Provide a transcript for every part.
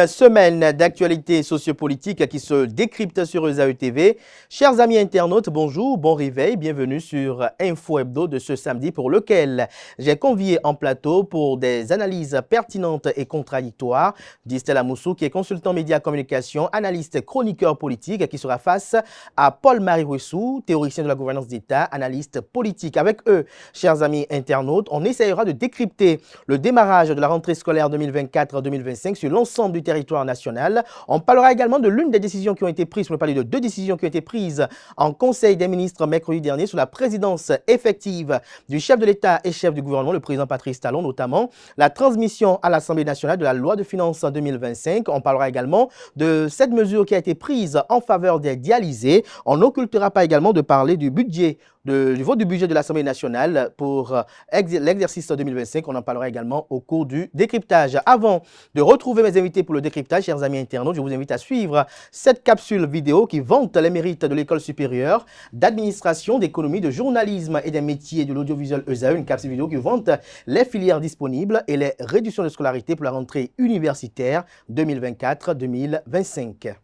Une semaine d'actualité sociopolitique qui se décrypte sur ESAE TV. Chers amis internautes, bonjour, bon réveil, bienvenue sur Info Hebdo de ce samedi pour lequel j'ai convié en plateau pour des analyses pertinentes et contradictoires Distel Amoussou qui est consultant média communication, analyste chroniqueur politique qui sera face à Paul-Marie Roussou, théoricien de la gouvernance d'État, analyste politique. Avec eux, chers amis internautes, on essayera de décrypter le démarrage de la rentrée scolaire 2024-2025 sur l'ensemble du territoire national. On parlera également de l'une des décisions qui ont été prises, on va parler de deux décisions qui ont été prises en Conseil des ministres mercredi dernier sur la présidence effective du chef de l'État et chef du gouvernement, le président Patrice Talon, notamment la transmission à l'Assemblée nationale de la loi de finances 2025. On parlera également de cette mesure qui a été prise en faveur des dialysés. On n'occultera pas également de parler du budget du vote du budget de l'Assemblée nationale pour l'exercice 2025. On en parlera également au cours du décryptage. Avant de retrouver mes invités pour le décryptage, chers amis internautes, je vous invite à suivre cette capsule vidéo qui vante les mérites de l'École supérieure d'administration, d'économie, de journalisme et des métiers de l'audiovisuel ESAE. Une capsule vidéo qui vante les filières disponibles et les réductions de scolarité pour la rentrée universitaire 2024-2025.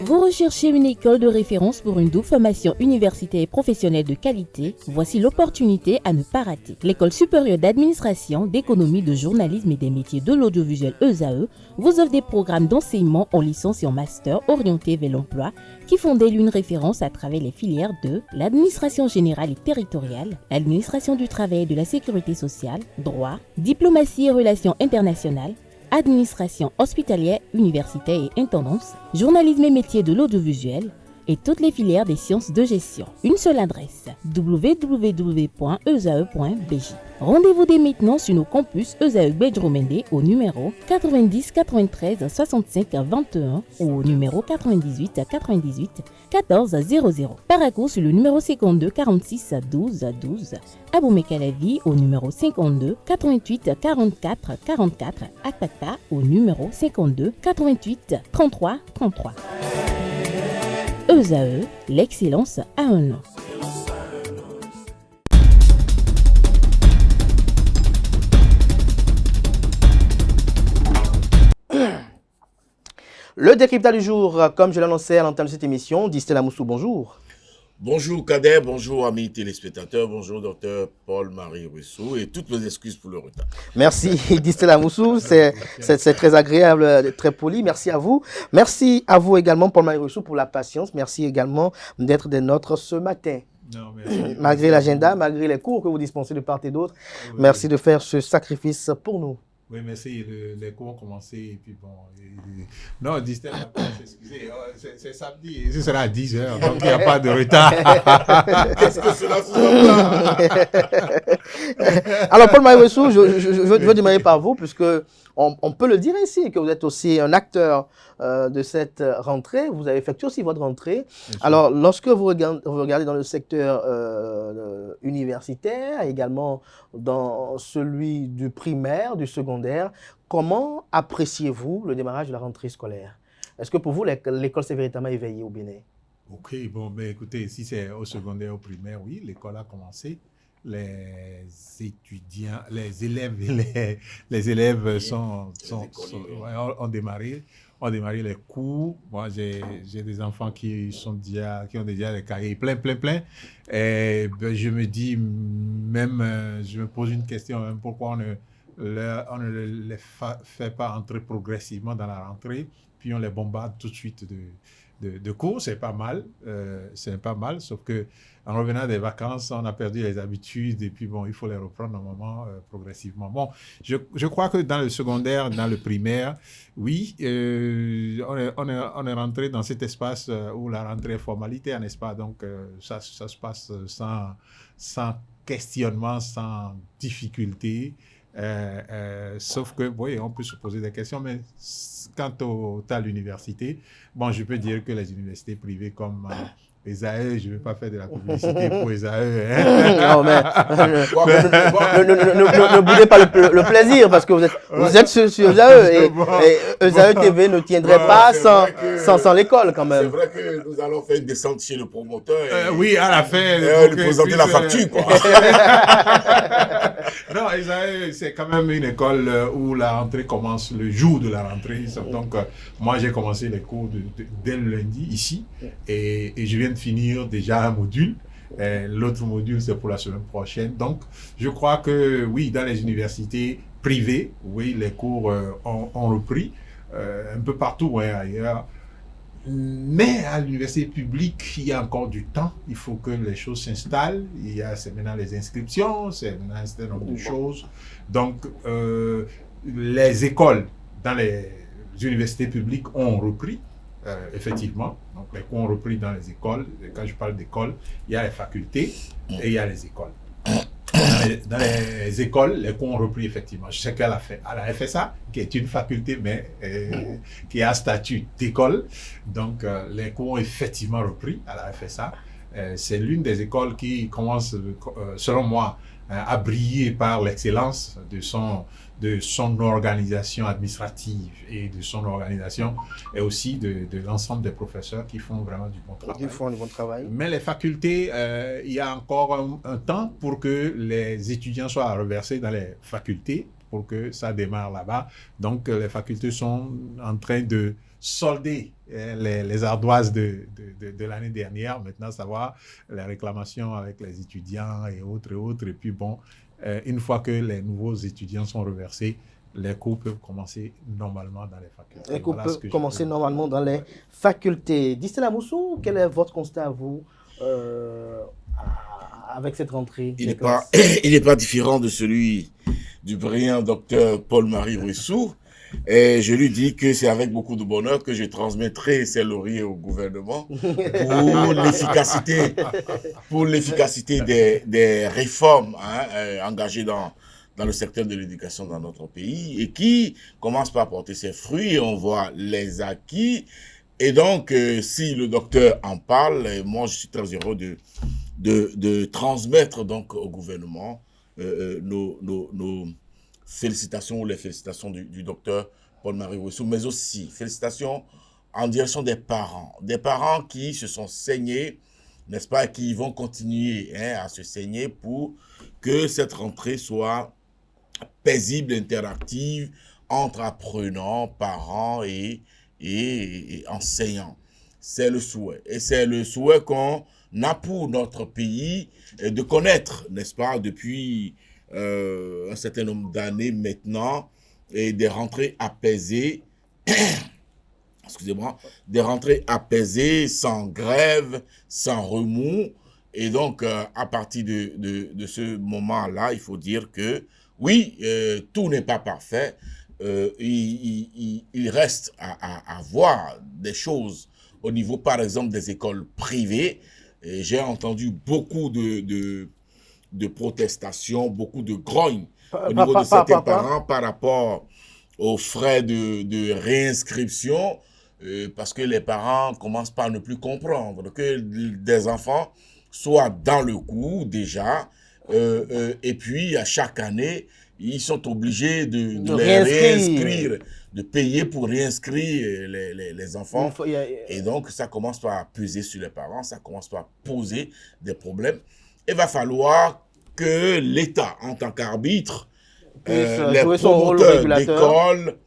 Vous recherchez une école de référence pour une double formation universitaire et professionnelle de qualité? Voici l'opportunité à ne pas rater. L'École supérieure d'administration, d'économie, de journalisme et des métiers de l'audiovisuel ESAE vous offre des programmes d'enseignement en licence et en master orientés vers l'emploi qui font d'elle une référence à travers les filières de l'administration générale et territoriale, l'administration du travail et de la sécurité sociale, droit, diplomatie et relations internationales, administration hospitalière, universitaire et intendance, journalisme et métiers de l'audiovisuel et toutes les filières des sciences de gestion. Une seule adresse, www.esae.bj. Rendez-vous dès maintenant sur nos campus ESAE Bedjromende au numéro 90 93 65 21 ou au numéro 98 98 14 00. Paracourt sur le numéro 52 46 12 12. Aboumé-Calavi au numéro 52 88 44 44. Akpata au numéro 52 88 33 33. ESAE, l'excellence à un nom. Le décryptage du jour, comme je l'annonçais à l'entame de cette émission, Distel Amoussou, bonjour. Bonjour Kader, bonjour amis téléspectateurs, bonjour docteur Paul-Marie Roussou et toutes nos excuses pour le retard. Merci Distel Amoussou, c'est très agréable, très poli, merci à vous. Merci à vous également Paul-Marie Roussou pour la patience, merci également d'être des nôtres ce matin. Non, merci. Malgré l'agenda, malgré les cours que vous dispensez de part et d'autre, merci de faire ce sacrifice pour nous. Oui, merci. Les cours ont commencé et puis bon. Non, Distel n'a pas s'excuser. C'est samedi, ce sera à 10h, donc il n'y a pas de retard. Qu'est-ce que cela sous-entend? Alors, Paul-Marie Roussou, je veux démarrer par vous, puisque on peut le dire ici, que vous êtes aussi un acteur de cette rentrée. Vous avez effectué aussi votre rentrée. Alors, lorsque vous regardez dans le secteur universitaire, également dans celui du primaire, du secondaire, comment appréciez-vous le démarrage de la rentrée scolaire? Est-ce que pour vous, l'école s'est véritablement éveillée au Bénin? Ok, bon, mais écoutez, si c'est au secondaire, au primaire, oui, l'école a commencé. Les étudiants, les élèves ont démarré les cours. Moi, j'ai des enfants qui ont déjà les cahiers plein. Et ben, je me dis même, je me pose une question, même pourquoi on ne les fait pas entrer progressivement dans la rentrée, puis on les bombarde tout de suite de cours. C'est pas mal, sauf que en revenant des vacances, on a perdu les habitudes et puis bon, il faut les reprendre normalement progressivement. Bon, je crois que dans le secondaire, dans le primaire, oui, on est rentré dans cet espace où la rentrée est formalité, n'est-ce pas? Donc ça se passe sans questionnement, sans difficulté. Sauf que, oui, on peut se poser des questions, mais quant à l'université, bon, je peux dire que les universités privées comme Esae, je ne vais pas faire de la publicité pour Esae. Hein. Non, mais ne boudez pas le plaisir parce que vous êtes sur Esae et Esae TV ne tiendrait pas sans l'école quand même. C'est vrai que nous allons faire une descente chez le promoteur. Oui, à la fin. Lui présenter la facture, quoi. Non, Esae, c'est quand même une école où la rentrée commence le jour de la rentrée. Donc, moi, j'ai commencé les cours dès le lundi ici et je viens de finir déjà un module. L'autre module, c'est pour la semaine prochaine. Donc, je crois que oui, dans les universités privées, oui, les cours ont repris un peu partout ailleurs. Mais à l'université publique, il y a encore du temps. Il faut que les choses s'installent. C'est maintenant les inscriptions, c'est maintenant un certain nombre de choses. Donc, les écoles dans les universités publiques ont repris, effectivement. Donc, les cours ont repris dans les écoles. Et quand je parle d'écoles, il y a les facultés et il y a les écoles. Dans les écoles, les cours ont repris effectivement. Je sais qu'elle a fait à la FSA, qui est une faculté, mais qui a statut d'école. Donc, les cours ont effectivement repris à la FSA. C'est l'une des écoles qui commence, selon moi, à briller par l'excellence de son organisation administrative et de son organisation et aussi de l'ensemble des professeurs qui font vraiment du bon travail. Ils font du bon travail. Mais les facultés, il y a encore un temps pour que les étudiants soient reversés dans les facultés pour que ça démarre là-bas. Donc, les facultés sont en train de solder les ardoises de l'année dernière. Maintenant, savoir les réclamations avec les étudiants et autres. Et puis, bon, une fois que les nouveaux étudiants sont reversés, les cours peuvent commencer normalement dans les facultés. Les cours peuvent commencer normalement dans les facultés. Distella Moussou, quel est votre constat, vous, avec cette rentrée? Il n'est pas différent de celui du brillant docteur Paul-Marie Ruessou. Et je lui dis que c'est avec beaucoup de bonheur que je transmettrai ces lauriers au gouvernement pour l'efficacité des réformes engagées dans le secteur de l'éducation dans notre pays et qui commencent par porter ses fruits et on voit les acquis. Et donc, si le docteur en parle, moi je suis très heureux de transmettre donc au gouvernement nos félicitations ou les félicitations du docteur Paul-Marie Ruessou, mais aussi félicitations en direction des parents qui se sont saignés, n'est-ce pas, qui vont continuer à se saigner pour que cette rentrée soit paisible, interactive entre apprenants, parents et enseignants. C'est le souhait. Et c'est le souhait qu'on a pour notre pays de connaître, n'est-ce pas, depuis un certain nombre d'années maintenant, et des rentrées apaisées, excusez-moi, des rentrées apaisées, sans grève, sans remous. Et donc, à partir de ce moment-là, il faut dire que, oui, tout n'est pas parfait. Il reste à voir des choses au niveau, par exemple, des écoles privées. J'ai entendu beaucoup de protestations, beaucoup de grognes au niveau de certains parents par rapport aux frais de réinscription, parce que les parents commencent par ne plus comprendre que des enfants soient dans le coup déjà, et puis à chaque année, ils sont obligés de les réinscrire, de payer pour réinscrire les enfants. Et donc, ça commence par peser sur les parents, ça commence par poser des problèmes. Il va falloir que l'État, en tant qu'arbitre, les promoteurs d'école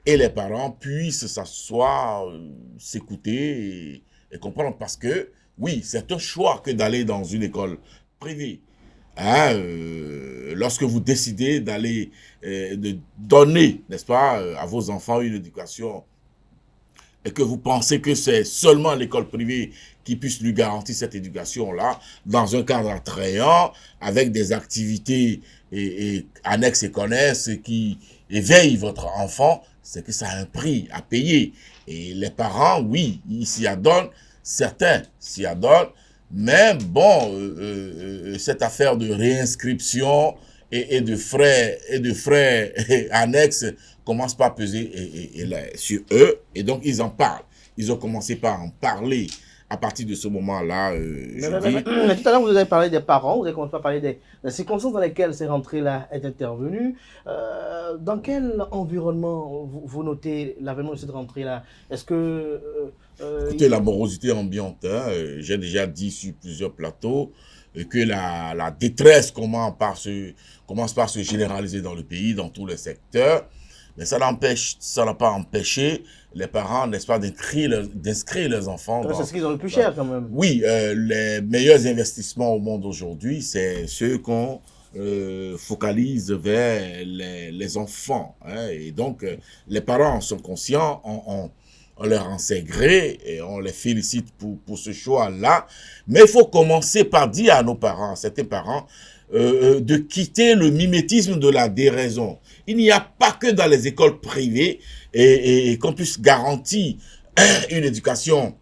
et les parents puissent s'asseoir, s'écouter et comprendre. Parce que, oui, c'est un choix que d'aller dans une école privée. Lorsque vous décidez d'aller, de donner, n'est-ce pas, à vos enfants une éducation et que vous pensez que c'est seulement l'école privée qui puisse lui garantir cette éducation-là, dans un cadre attrayant, avec des activités annexes et connexes qui éveillent votre enfant, c'est que ça a un prix à payer. Et les parents, oui, ils s'y adonnent, certains s'y adonnent, mais bon, cette affaire de réinscription et de frais annexes commence pas à peser sur eux, et donc ils en parlent. Ils ont commencé par en parler à partir de ce moment-là, mais tout à l'heure, vous avez parlé des parents, vous avez commencé par parler des circonstances dans lesquelles ces rentrées-là est intervenue. Dans quel environnement vous notez l'avènement de cette rentrée-là? Est-ce que... écoutez, la morosité ambiante, hein, j'ai déjà dit sur plusieurs plateaux que la détresse commence par se généraliser dans le pays, dans tous les secteurs. Mais ça n'a pas empêché les parents, n'est-ce pas, d'inscrire leurs enfants. C'est ce qu'ils ont le plus cher quand même. Oui, les meilleurs investissements au monde aujourd'hui, c'est ceux qu'on focalise vers les enfants. Hein, et donc, les parents sont conscients, on leur en sait gré et on les félicite pour ce choix-là. Mais il faut commencer par dire à nos parents, à certains parents, de quitter le mimétisme de la déraison. Il n'y a pas que dans les écoles privées et qu'on puisse garantir une éducation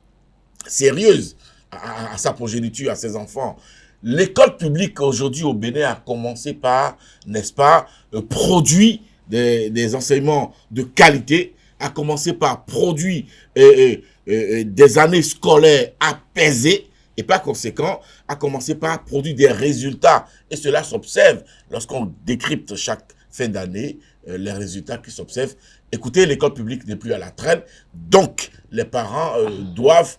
sérieuse à sa progéniture, à ses enfants. L'école publique aujourd'hui au Bénin a commencé par, n'est-ce pas, produire des enseignements de qualité, a commencé par produire des années scolaires apaisées, et par conséquent, a commencé par produire des résultats. Et cela s'observe lorsqu'on décrypte chaque fin d'année, les résultats qui s'observent. Écoutez, l'école publique n'est plus à la traîne. Donc, les parents doivent,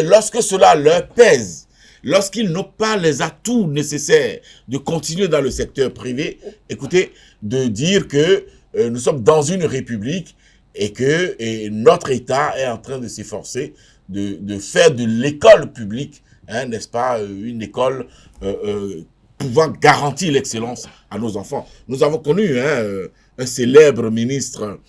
lorsque cela leur pèse, lorsqu'ils n'ont pas les atouts nécessaires de continuer dans le secteur privé, écoutez, de dire que nous sommes dans une république et que notre État est en train de s'efforcer de faire de l'école publique, hein, n'est-ce pas, une école pouvant garantir l'excellence à nos enfants. Nous avons connu un célèbre ministre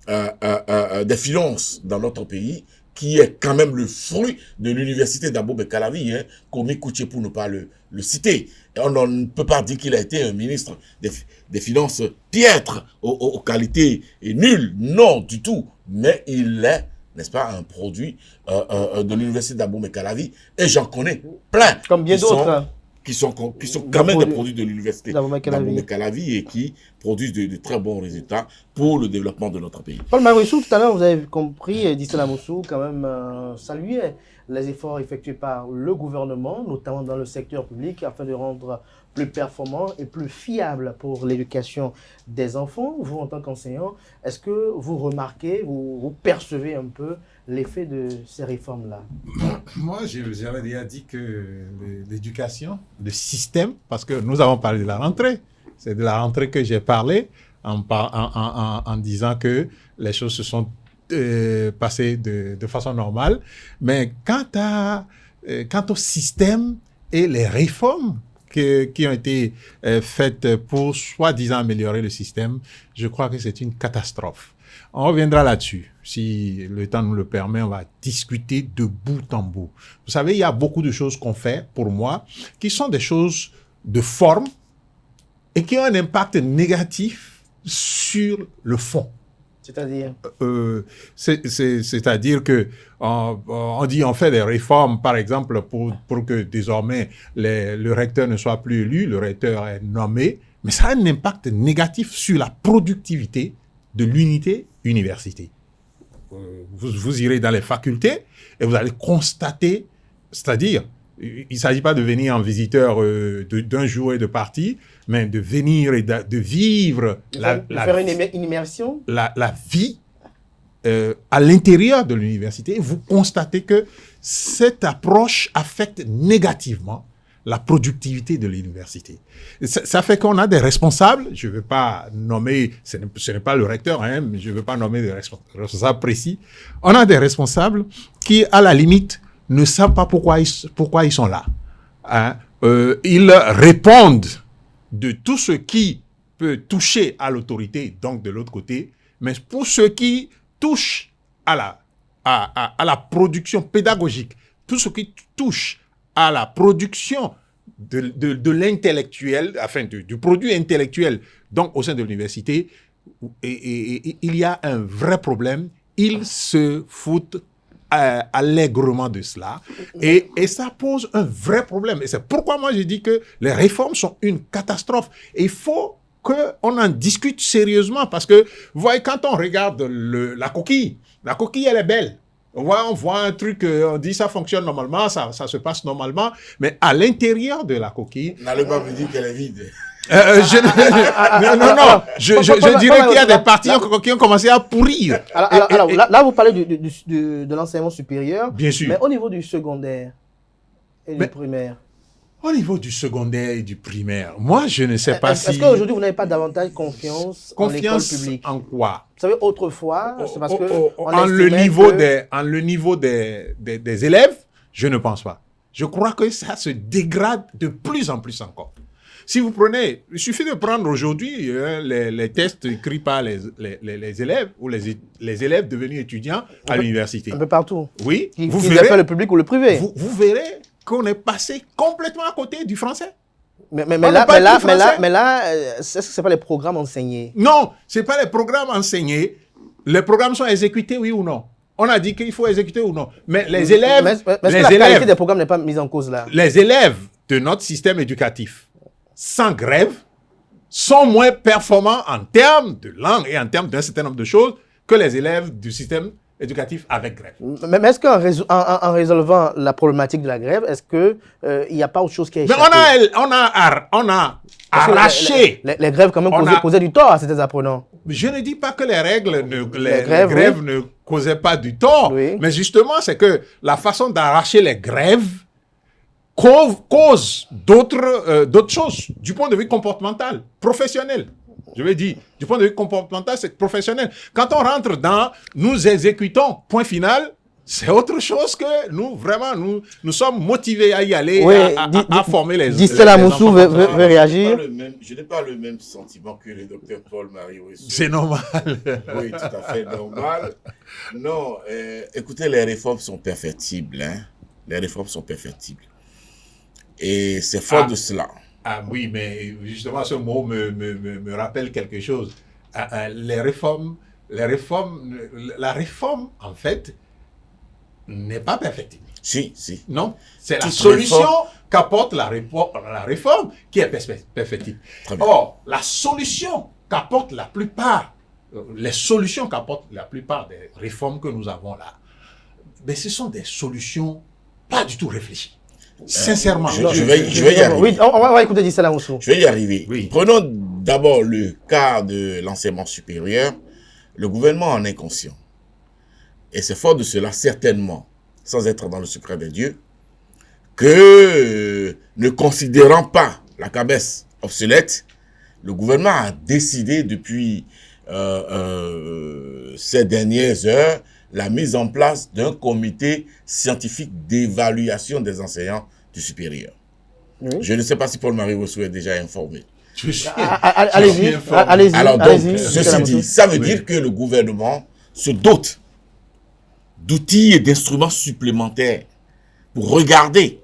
des Finances dans notre pays, qui est quand même le fruit de l'université d'Abou Bekalavi, hein, Komi Kouché pour ne pas le citer. Et on ne peut pas dire qu'il a été un ministre des Finances piètre, aux qualités nulles, non du tout, mais il est, n'est-ce pas, un produit de l'université d'Abou Bekalavi, et j'en connais plein. Comme bien d'autres. Qui sont quand même des produits de l'université d'Abou Bekalavi et qui produisent de très bons résultats pour le développement de notre pays. Paul Marissou, tout à l'heure, vous avez compris, Dissela Moussou, quand même saluer les efforts effectués par le gouvernement, notamment dans le secteur public, afin de rendre plus performant et plus fiable pour l'éducation des enfants. Vous, en tant qu'enseignant, est-ce que vous remarquez, vous percevez un peu l'effet de ces réformes-là? Moi, j'avais déjà dit que l'éducation, le système, parce que nous avons parlé de la rentrée, c'est de la rentrée que j'ai parlé en disant que les choses se sont passées de façon normale. Mais quant au système et les réformes qui ont été faites pour soi-disant améliorer le système, je crois que c'est une catastrophe. On reviendra là-dessus. Si le temps nous le permet, on va discuter de bout en bout. Vous savez, il y a beaucoup de choses qu'on fait, pour moi, qui sont des choses de forme et qui ont un impact négatif sur le fond. C'est-à-dire c'est-à-dire que on dit on fait des réformes, par exemple, pour que désormais le recteur ne soit plus élu, le recteur est nommé, mais ça a un impact négatif sur la productivité de l'unité université. Vous irez dans les facultés et vous allez constater, c'est-à-dire, il ne s'agit pas de venir en visiteur d'un jour et de partir, mais de venir et de vivre faire une immersion. La vie à l'intérieur de l'université. Et vous constatez que cette approche affecte négativement la productivité de l'université. Ça fait qu'on a des responsables, je ne veux pas nommer, ce n'est pas le recteur, hein, mais je ne veux pas nommer des responsables précis. On a des responsables qui, à la limite, ne savent pas pourquoi ils sont là. Hein. Ils répondent de tout ce qui peut toucher à l'autorité, donc de l'autre côté, mais pour ce qui touche à la production pédagogique, tout ce qui touche à la production de l'intellectuel, enfin du produit intellectuel, donc au sein de l'université, et il y a un vrai problème. Ils se foutent allègrement de cela, et ça pose un vrai problème. Et c'est pourquoi moi j'ai dit que les réformes sont une catastrophe. Et il faut qu'on en discute sérieusement, parce que, vous voyez, quand on regarde la coquille, elle est belle. On voit un truc, on dit ça fonctionne normalement, ça se passe normalement, mais à l'intérieur de la coquille... N'allez pas me dire qu'elle est vide. Je dirais qu'il y a des parties qui ont commencé à pourrir. Alors, là, vous parlez de l'enseignement supérieur. Bien sûr. Mais au niveau du secondaire et du primaire. Au niveau du secondaire et du primaire, moi, je ne sais pas si... Est-ce qu'aujourd'hui, vous n'avez pas davantage confiance en l'école publique? En quoi? Vous savez, autrefois, c'est parce que... En le niveau des élèves, je ne pense pas. Je crois que ça se dégrade de plus en plus encore. Si vous prenez, il suffit de prendre aujourd'hui les tests écrits par les élèves ou les élèves devenus étudiants à l'université. Un peu partout. Oui. Vous verrez le public ou le privé. Vous verrez qu'on est passé complètement à côté du français. Mais là, est-ce que ce n'est pas les programmes enseignés? Non, ce n'est pas les programmes enseignés. Les programmes sont exécutés, oui ou non? On a dit qu'il faut exécuter ou non. Mais les élèves... Mais est-ce que la qualité des programmes n'est pas mise en cause là? Les élèves de notre système éducatif, sans grève, sont moins performants en termes de langue et en termes d'un certain nombre de choses que les élèves du système éducatif avec grève. Mais est-ce qu'en résolvant la problématique de la grève, est-ce qu'il n'y a pas autre chose qui a échappé? Mais on a arraché. Les grèves quand même causaient du tort à ces apprenants. Je ne dis pas que les grèves ne causaient pas du tort, mais justement, c'est que la façon d'arracher les grèves cause d'autres choses du point de vue comportemental, professionnel. Je vais dire, du point de vue comportemental, c'est professionnel. Quand on rentre dans « nous exécutons », point final, c'est autre chose que nous sommes motivés à y aller, à former les Distel Moussou veut réagir. Je n'ai pas le même sentiment que le docteur Paul-Marie Ouessou. C'est normal. Oui, tout à fait normal. Non, écoutez, les réformes sont perfectibles. Hein? Les réformes sont perfectibles. Et c'est fort de cela. Ah oui, mais justement, ce mot me rappelle quelque chose. La réforme, en fait, n'est pas perfectible. Si. Non, c'est la solution qu'apporte la réforme qui est perfectible. Or, la solution qu'apporte les solutions qu'apportent la plupart des réformes que nous avons là, mais ce sont des solutions pas du tout réfléchies. Sincèrement. Je vais y arriver. Oui, on va écouter Distel Moussou. Je vais y arriver. Oui. Prenons d'abord le cas de l'enseignement supérieur. Le gouvernement en est conscient. Et c'est fort de cela, certainement, sans être dans le secret des dieux, que ne considérant pas la CABES obsolète, le gouvernement a décidé depuis ces dernières heures la mise en place d'un comité scientifique d'évaluation des enseignants du supérieur. Oui. Je ne sais pas si Paul-Marie Ouessou est déjà informé. Allez-y. Alors donc, ceci dit, ça veut dire que le gouvernement se dote d'outils et d'instruments supplémentaires pour regarder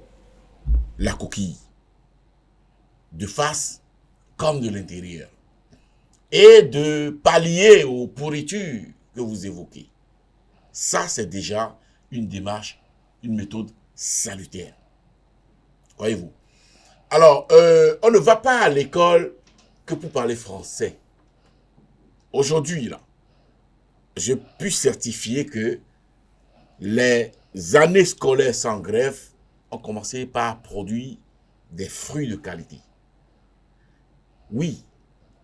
la coquille de face comme de l'intérieur et de pallier aux pourritures que vous évoquez. Ça, c'est déjà une démarche, une méthode salutaire. Voyez-vous. Alors, on ne va pas à l'école que pour parler français. Aujourd'hui, là, je puis certifier que les années scolaires sans grève ont commencé par produire des fruits de qualité. Oui,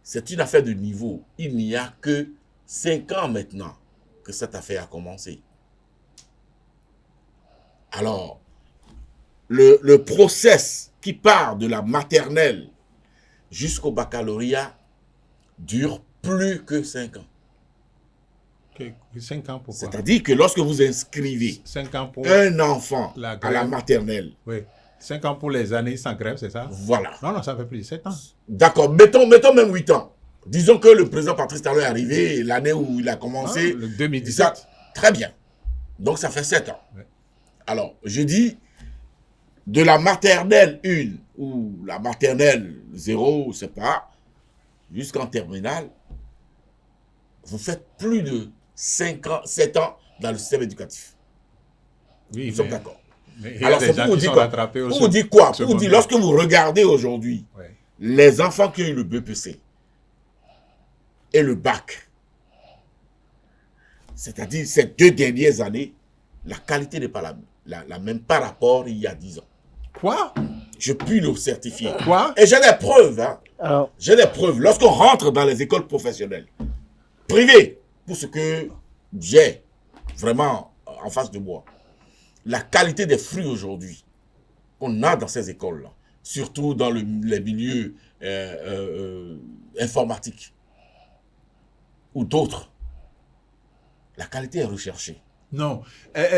c'est une affaire de niveau. Il n'y a que 5 ans maintenant que cette affaire a commencé. Alors, le process qui part de la maternelle jusqu'au baccalauréat dure plus que 5 ans. 5 ans pourquoi? C'est-à-dire que lorsque vous inscrivez 5 ans pour un enfant à la maternelle. Oui. 5 ans pour les années sans grève, c'est ça? Voilà. Non, ça fait plus de 7 ans. D'accord, mettons même 8 ans. Disons que le président Patrice Talon est arrivé l'année où il a commencé. Le 2017. Très bien. Donc ça fait 7 ans. Ouais. Alors, je dis, de la maternelle 1 ou la maternelle 0, je ne sais pas, jusqu'en terminale, vous faites plus de 7 ans dans le système éducatif. Oui, nous sommes d'accord. Alors, c'est pour vous dire quoi? Pour vous dire quoi? Pour vous dire, lorsque vous regardez aujourd'hui, ouais, les enfants qui ont eu le BPC et le bac, c'est-à-dire ces 2 dernières années, la qualité n'est pas la même par rapport il y a 10 ans. Quoi? Je puis le certifier. Quoi? Et j'ai des preuves. Hein. Alors, J'ai des preuves. Lorsqu'on rentre dans les écoles professionnelles, privées, pour ce que j'ai vraiment en face de moi, la qualité des fruits aujourd'hui qu'on a dans ces écoles-là, surtout dans les milieux informatiques ou d'autres, la qualité est recherchée. Non.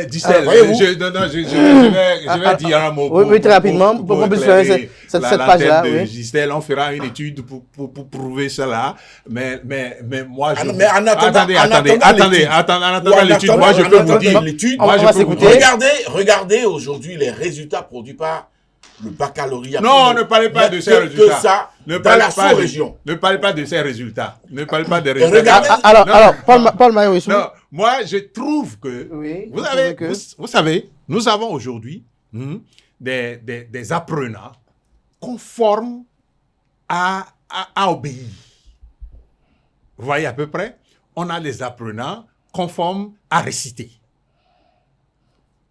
Distel, voyez-vous? je vais dire un mot. oui, très rapidement, pour qu'on puisse éclairer faire cette la page-là, tête de oui. Distel, on fera une étude pour prouver cela. Mais moi, je... Mais en attendant, attendez l'étude, moi, je peux vous dire. L'étude, On va s'écouter. Regardez aujourd'hui les résultats produits par le baccalauréat. Non, ne parlez pas de ces résultats. Que ça, Ne dans parlez la pas sous-région. Ne parlez pas de ces résultats. Ne parlez pas des résultats. regardez- Alors, Paul Maïwissou. Non, moi, je trouve que, Oui, vous savez, nous avons aujourd'hui des apprenants conformes à obéir. Vous voyez à peu près? On a des apprenants conformes à réciter.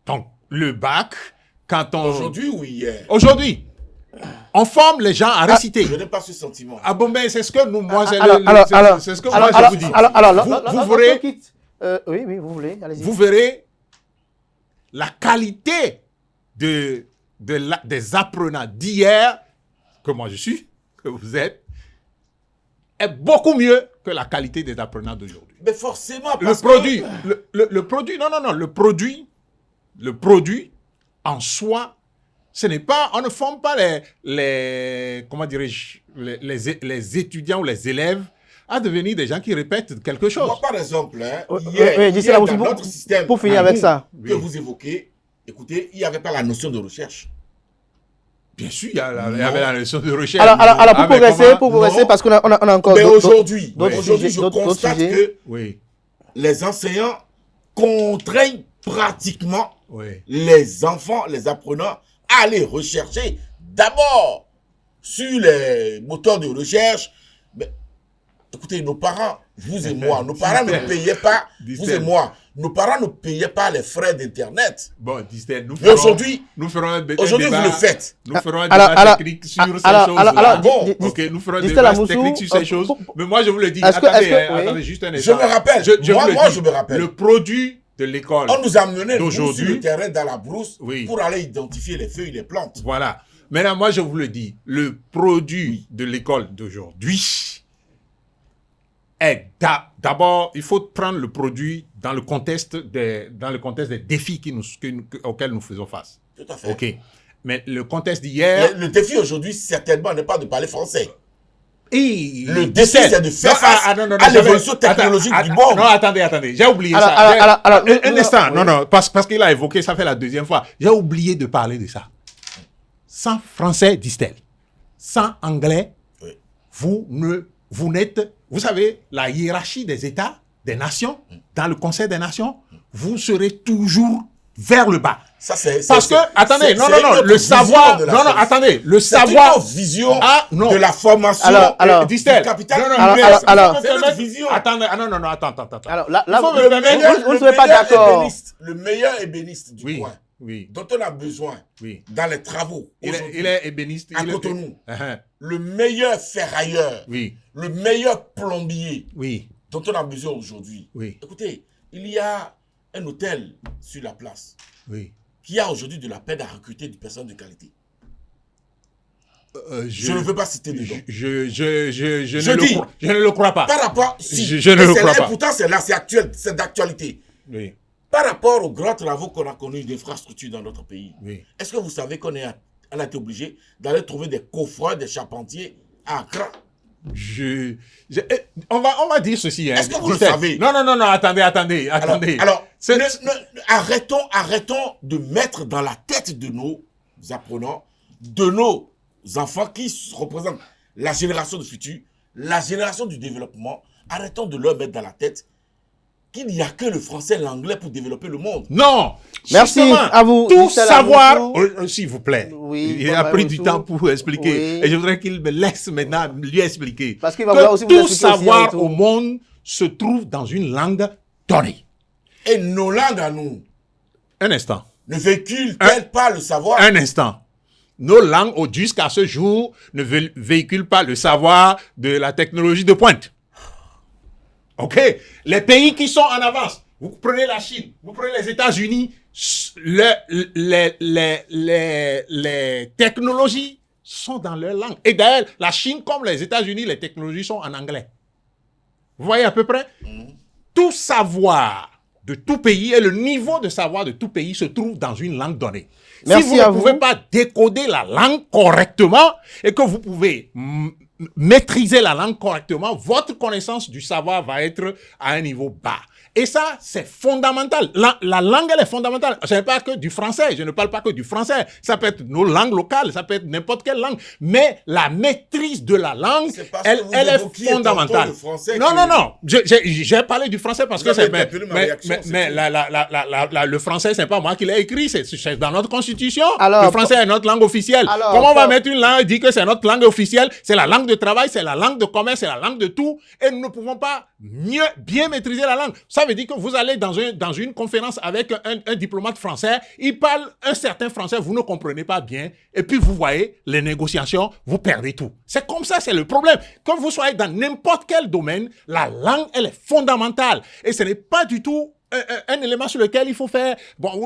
Donc, le bac, quand on... Aujourd'hui ou hier? Aujourd'hui, on forme les gens à réciter. Je n'ai pas ce sentiment. Ah bon, ben c'est ce que nous, moi, c'est ce que moi, je vous dis. Vous verrez, oui, vous voulez, allez-y. vous verrez la qualité des apprenants d'hier, que moi je suis, que vous êtes, est beaucoup mieux que la qualité des apprenants d'aujourd'hui. Mais forcément, Le parce produit, que... le produit, non, le produit en soi, ce n'est pas, on ne forme pas comment dirais-je, les étudiants ou les élèves à devenir des gens qui répètent quelque chose. Moi, par exemple, hein, Oui, hier, d'ici là, dans aussi, notre système pour finir avec ça. que vous évoquez, écoutez, il n'y avait pas la notion de recherche. Bien sûr, il y avait la notion de recherche. Alors pour progresser, parce qu'on a encore Mais d'autres aujourd'hui, sujets, je d'autres constate sujets. que Oui, les enseignants contraignent pratiquement oui. les enfants, les apprenants, à aller rechercher d'abord sur les moteurs de recherche. Mais, écoutez, nos parents, vous et moi, nos parents ne payaient pas, vous et moi, nos parents ne payaient pas les frais d'Internet. Bon, Distel, Mais aujourd'hui, nous ferons un débat. vous le faites. Nous ferons un débat technique sur ces choses-là. bon, Ok, nous ferons un Distel débat Amoussou, technique sur ces choses. Mais moi, je vous le dis. est-ce que- Attendez, oui. juste un Je instant. me rappelle, vous le moi dis, je me rappelle. Le produit de l'école. On nous a mené nous, sur d'aujourd'hui. le terrain dans la brousse Oui. pour aller identifier les feuilles, les plantes. Voilà. Maintenant, moi, je vous le dis. Le produit de l'école d'aujourd'hui est d'abord, il faut prendre le produit dans le contexte des défis auxquels nous faisons face. Tout à fait. OK. Mais le contexte d'hier... Le défi aujourd'hui, certainement, n'est pas de parler français. Et Le défi, c'est de faire face à l'évolution technologique du monde. Non, attendez. J'ai oublié Alors, ça. alors, Un instant. oui. Non, parce qu'il a évoqué, ça fait la deuxième fois. J'ai oublié de parler de ça. Sans français, disent-elles. Sans anglais, Oui. vous n'êtes... Vous savez, la hiérarchie des États, des nations, dans le Conseil des Nations, vous serez toujours vers le bas. Ça, c'est, Parce que, attendez, c'est non, une le autre savoir, vision de la non, chose. attendez, le C'est savoir... une autre vision non. de la formation Alors, Distel, du capital. alors, c'est notre vision. Attendez, non, attends. Alors là, Il faut vous me permettre- ne serez pas d'accord. Le meilleur ébéniste du coin, Oui, dont on a besoin oui. dans les travaux. Il aujourd'hui, est ébéniste. à Cotonou. Uh-huh. Le meilleur ferrailleur, Oui, le meilleur plombier oui, dont on a besoin aujourd'hui. oui, Écoutez, il y a un hôtel sur la place oui. qui a aujourd'hui de la peine à recruter du personnel de qualité. Je Je ne veux pas citer de nom. Je ne le crois pas. Par rapport, si, Je ne et le c'est crois là, pas. et pourtant c'est là, c'est actuel, c'est d'actualité. Oui, Par rapport aux grands travaux qu'on a connus d'infrastructures dans notre pays, oui. est-ce que vous savez qu'on a été obligé d'aller trouver des coffreurs, des charpentiers à Accra? On va dire ceci. Hein. Est-ce que vous le Distel. savez? Non, attendez. Alors C'est- arrêtons de mettre dans la tête de nos apprenants, de nos enfants qui représentent la génération du futur, la génération du développement, arrêtons de leur mettre dans la tête qu'il n'y a que le français et l'anglais pour développer le monde. Non. Merci Justement, à vous, Tout Distel savoir, Amoussou. s'il vous plaît. Oui, Il a Paul pris du Amoussou. temps pour expliquer. Oui. Et je voudrais qu'il me laisse maintenant lui expliquer. Parce qu'il va vouloir aussi que vous tout expliquer aussi savoir un retour. au monde se trouve dans une langue donnée. Et nos langues à nous, Un instant. ne véhiculent-elles pas le savoir? Un instant. Nos langues, jusqu'à ce jour, ne véhiculent pas le savoir de la technologie de pointe. OK? Les pays qui sont en avance, vous prenez la Chine, vous prenez les États-Unis, les technologies sont dans leur langue. Et d'ailleurs, la Chine comme les États-Unis, les technologies sont en anglais. Vous voyez à peu près? Tout savoir de tout pays et le niveau de savoir de tout pays se trouve dans une langue donnée. Merci si vous à ne pouvez pas décoder la langue correctement et que vous pouvez maîtriser la langue correctement, votre connaissance du savoir va être à un niveau bas. Et ça, c'est fondamental. La langue, elle est fondamentale. Ce n'est pas que du français. Je ne parle pas que du français. Ça peut être nos langues locales. Ça peut être n'importe quelle langue. Mais la maîtrise de la langue, elle est fondamentale. Non. J'ai parlé du français parce que c'est... Mais le français, c'est pas moi qui l'ai écrit. C'est dans notre constitution. Alors, le français est notre langue officielle. Alors, comment on va mettre une langue et dire que c'est notre langue officielle? C'est la langue de travail, c'est la langue de commerce, c'est la langue de tout. Et nous ne pouvons pas bien maîtriser la langue. Ça veut dire que vous allez dans une conférence avec un diplomate français, il parle un certain français, vous ne comprenez pas bien, et puis vous voyez les négociations, vous perdez tout. C'est comme ça, c'est le problème. Quand vous soyez dans n'importe quel domaine, la langue, elle est fondamentale. Et ce n'est pas du tout un élément sur lequel il faut faire,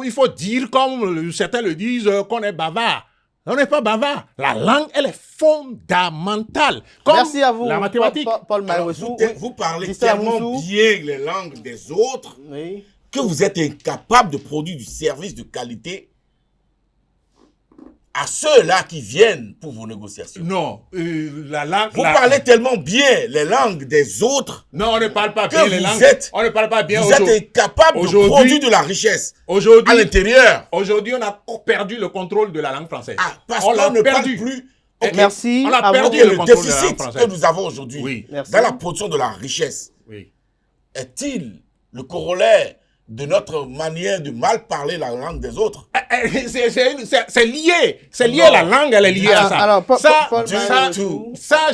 il faut dire, comme certains le disent, qu'on est bavard. On n'est pas bavard. La langue, elle est fondamentale. Comme merci à vous, la mathématique. Paul Maïwessou. Vous parlez tellement bien les langues des autres que vous êtes incapable de produire du service de qualité à ceux-là qui viennent pour vos négociations. Non, la langue... Vous parlez tellement bien les langues des autres. Non, on ne parle pas bien les langues. On ne parle pas bien vous êtes incapable de produire de la richesse à l'intérieur. Aujourd'hui, on a perdu le contrôle de la langue française. Parce qu'on ne parle plus. Merci. On a perdu le déficit que nous avons aujourd'hui dans la production de la richesse. Est-il le corollaire de notre manière de mal parler la langue des autres? C'est lié. C'est lié, la langue, elle est liée à ça. Alors, ça,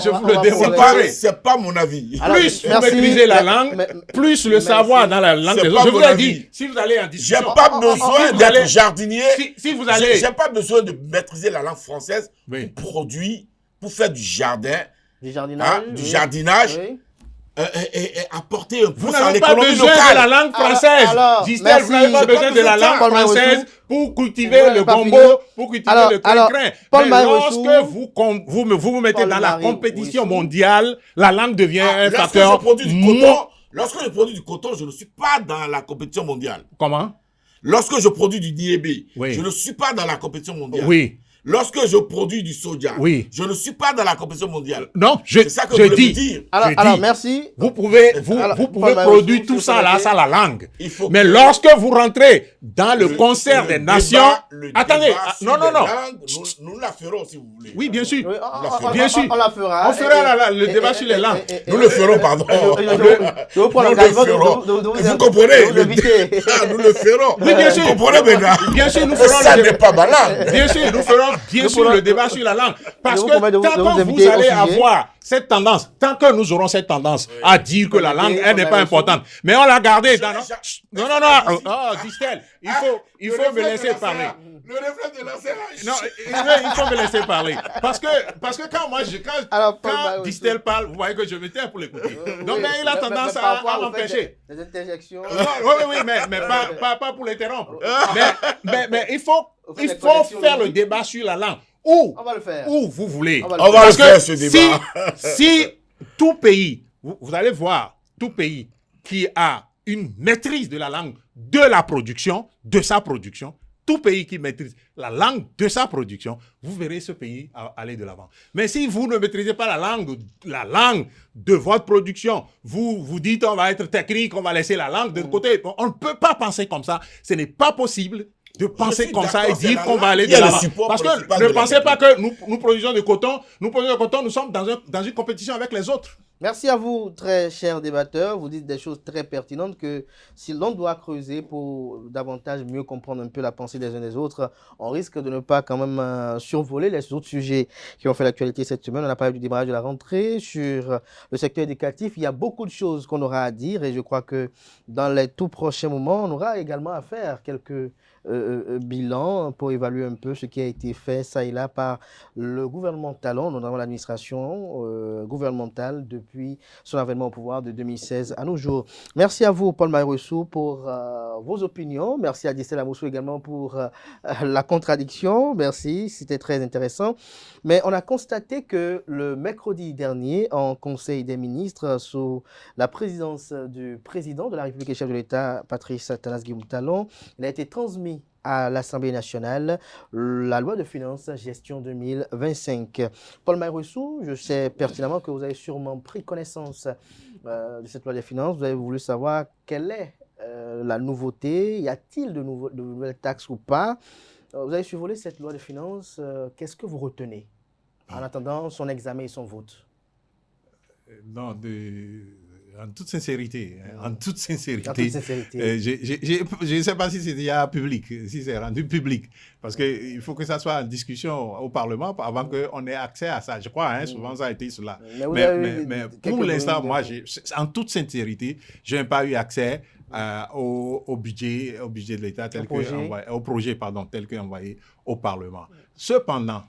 je vous le démontrerai. C'est pas mon avis. Plus vous maîtrisez la langue, plus le savoir dans la langue des autres. Je vous l'ai dit, si vous allez en discussion... J'ai pas besoin d'être jardinier. Si vous allez... J'ai pas besoin de maîtriser la langue française pour produire, pour faire du jardin. Du jardinage. Du jardinage. Et apporter un vous n'avez pas besoin de la langue française. Gisèle, vous n'avez pas besoin de la langue française pour cultiver le gombo, pour cultiver le crin. Mais lorsque vous mettez dans la compétition mondiale, la langue devient un facteur. Lorsque je produis du coton, je ne suis pas dans la compétition mondiale. Comment? Lorsque je produis du niébé, je ne suis pas dans la compétition mondiale. Oui. Lorsque je produis du soja, je ne suis pas dans la compétition mondiale. Non, c'est ça que je dis. Dire. Alors, merci. Vous pouvez produire tout ça là, ça la langue. Mais lorsque vous rentrez dans le concert des nations, attendez, non. Nous la ferons si vous voulez. Oui, bien sûr. Bien sûr. On la fera. On fera le débat sur les langues. Nous le ferons, pardon. Vous comprenez? Nous le ferons. Oui, bien sûr. Vous comprenez maintenant? Bien sûr, nous ferons. Ça n'est pas ma langue. Bien sûr, nous ferons bien sûr le débat sur la langue. Parce que tant que vous allez avoir cette tendance, tant que nous aurons cette tendance à dire que la langue, elle n'est pas importante, mais on l'a gardée dans... Non, oh, Distel, il faut me laisser parler. Le reflet de l'ancien. Non, il faut me laisser parler. Parce que quand Distel parle, vous voyez que je me tais pour l'écouter. Donc, il a tendance à m'empêcher. Les interjections. Oui, mais pas pour l'interrompre. Mais il faut faire le débat sur la langue. Où vous voulez. On va le faire, ce débat. Si tout pays, vous allez voir, tout pays qui a une maîtrise de la langue de la production, de sa production, tout pays qui maîtrise la langue de sa production, vous verrez ce pays aller de l'avant. Mais si vous ne maîtrisez pas la langue de votre production, vous dites on va être technique, on va laisser la langue de côté. On ne peut pas penser comme ça. Ce n'est pas possible de penser comme ça et dire qu'on va aller de l'avant. Parce que ne pensez pas que nous produisons du coton, nous sommes dans une compétition avec les autres. Merci à vous, très chers débatteurs. Vous dites des choses très pertinentes que si l'on doit creuser pour davantage mieux comprendre un peu la pensée des uns des autres, on risque de ne pas quand même survoler les autres sujets qui ont fait l'actualité cette semaine. On a parlé du démarrage de la rentrée sur le secteur éducatif. Il y a beaucoup de choses qu'on aura à dire et je crois que dans les tout prochains moments, on aura également à faire quelques bilan pour évaluer un peu ce qui a été fait ça et là par le gouvernement talon, notamment l'administration gouvernementale depuis son avènement au pouvoir de 2016 à nos jours. Merci à vous, Paul Maïressou, pour vos opinions. Merci à Dissel Amoussou également pour la contradiction. Merci, c'était très intéressant. Mais on a constaté que le mercredi dernier, en Conseil des ministres, sous la présidence du président de la République et chef de l'État, Patrice Talon Talon, il a été transmis à l'Assemblée nationale la loi de finances gestion 2025. Paul Maïressou, je sais pertinemment que vous avez sûrement pris connaissance de cette loi des finances. Vous avez voulu savoir quelle est la nouveauté. Y a-t-il de nouvelles taxes ou pas? Vous avez survolé cette loi de finances. Qu'est-ce que vous retenez en attendant son examen et son vote? Non, en toute sincérité, je ne sais pas si c'est déjà public, si c'est rendu public, parce qu'il faut que ça soit en discussion au Parlement avant qu'on ait accès à ça. Je crois, souvent ça a été cela. Mais pour l'instant, moi, en toute sincérité, je n'ai pas eu accès au budget de l'État au projet tel qu'envoyé au Parlement. Cependant,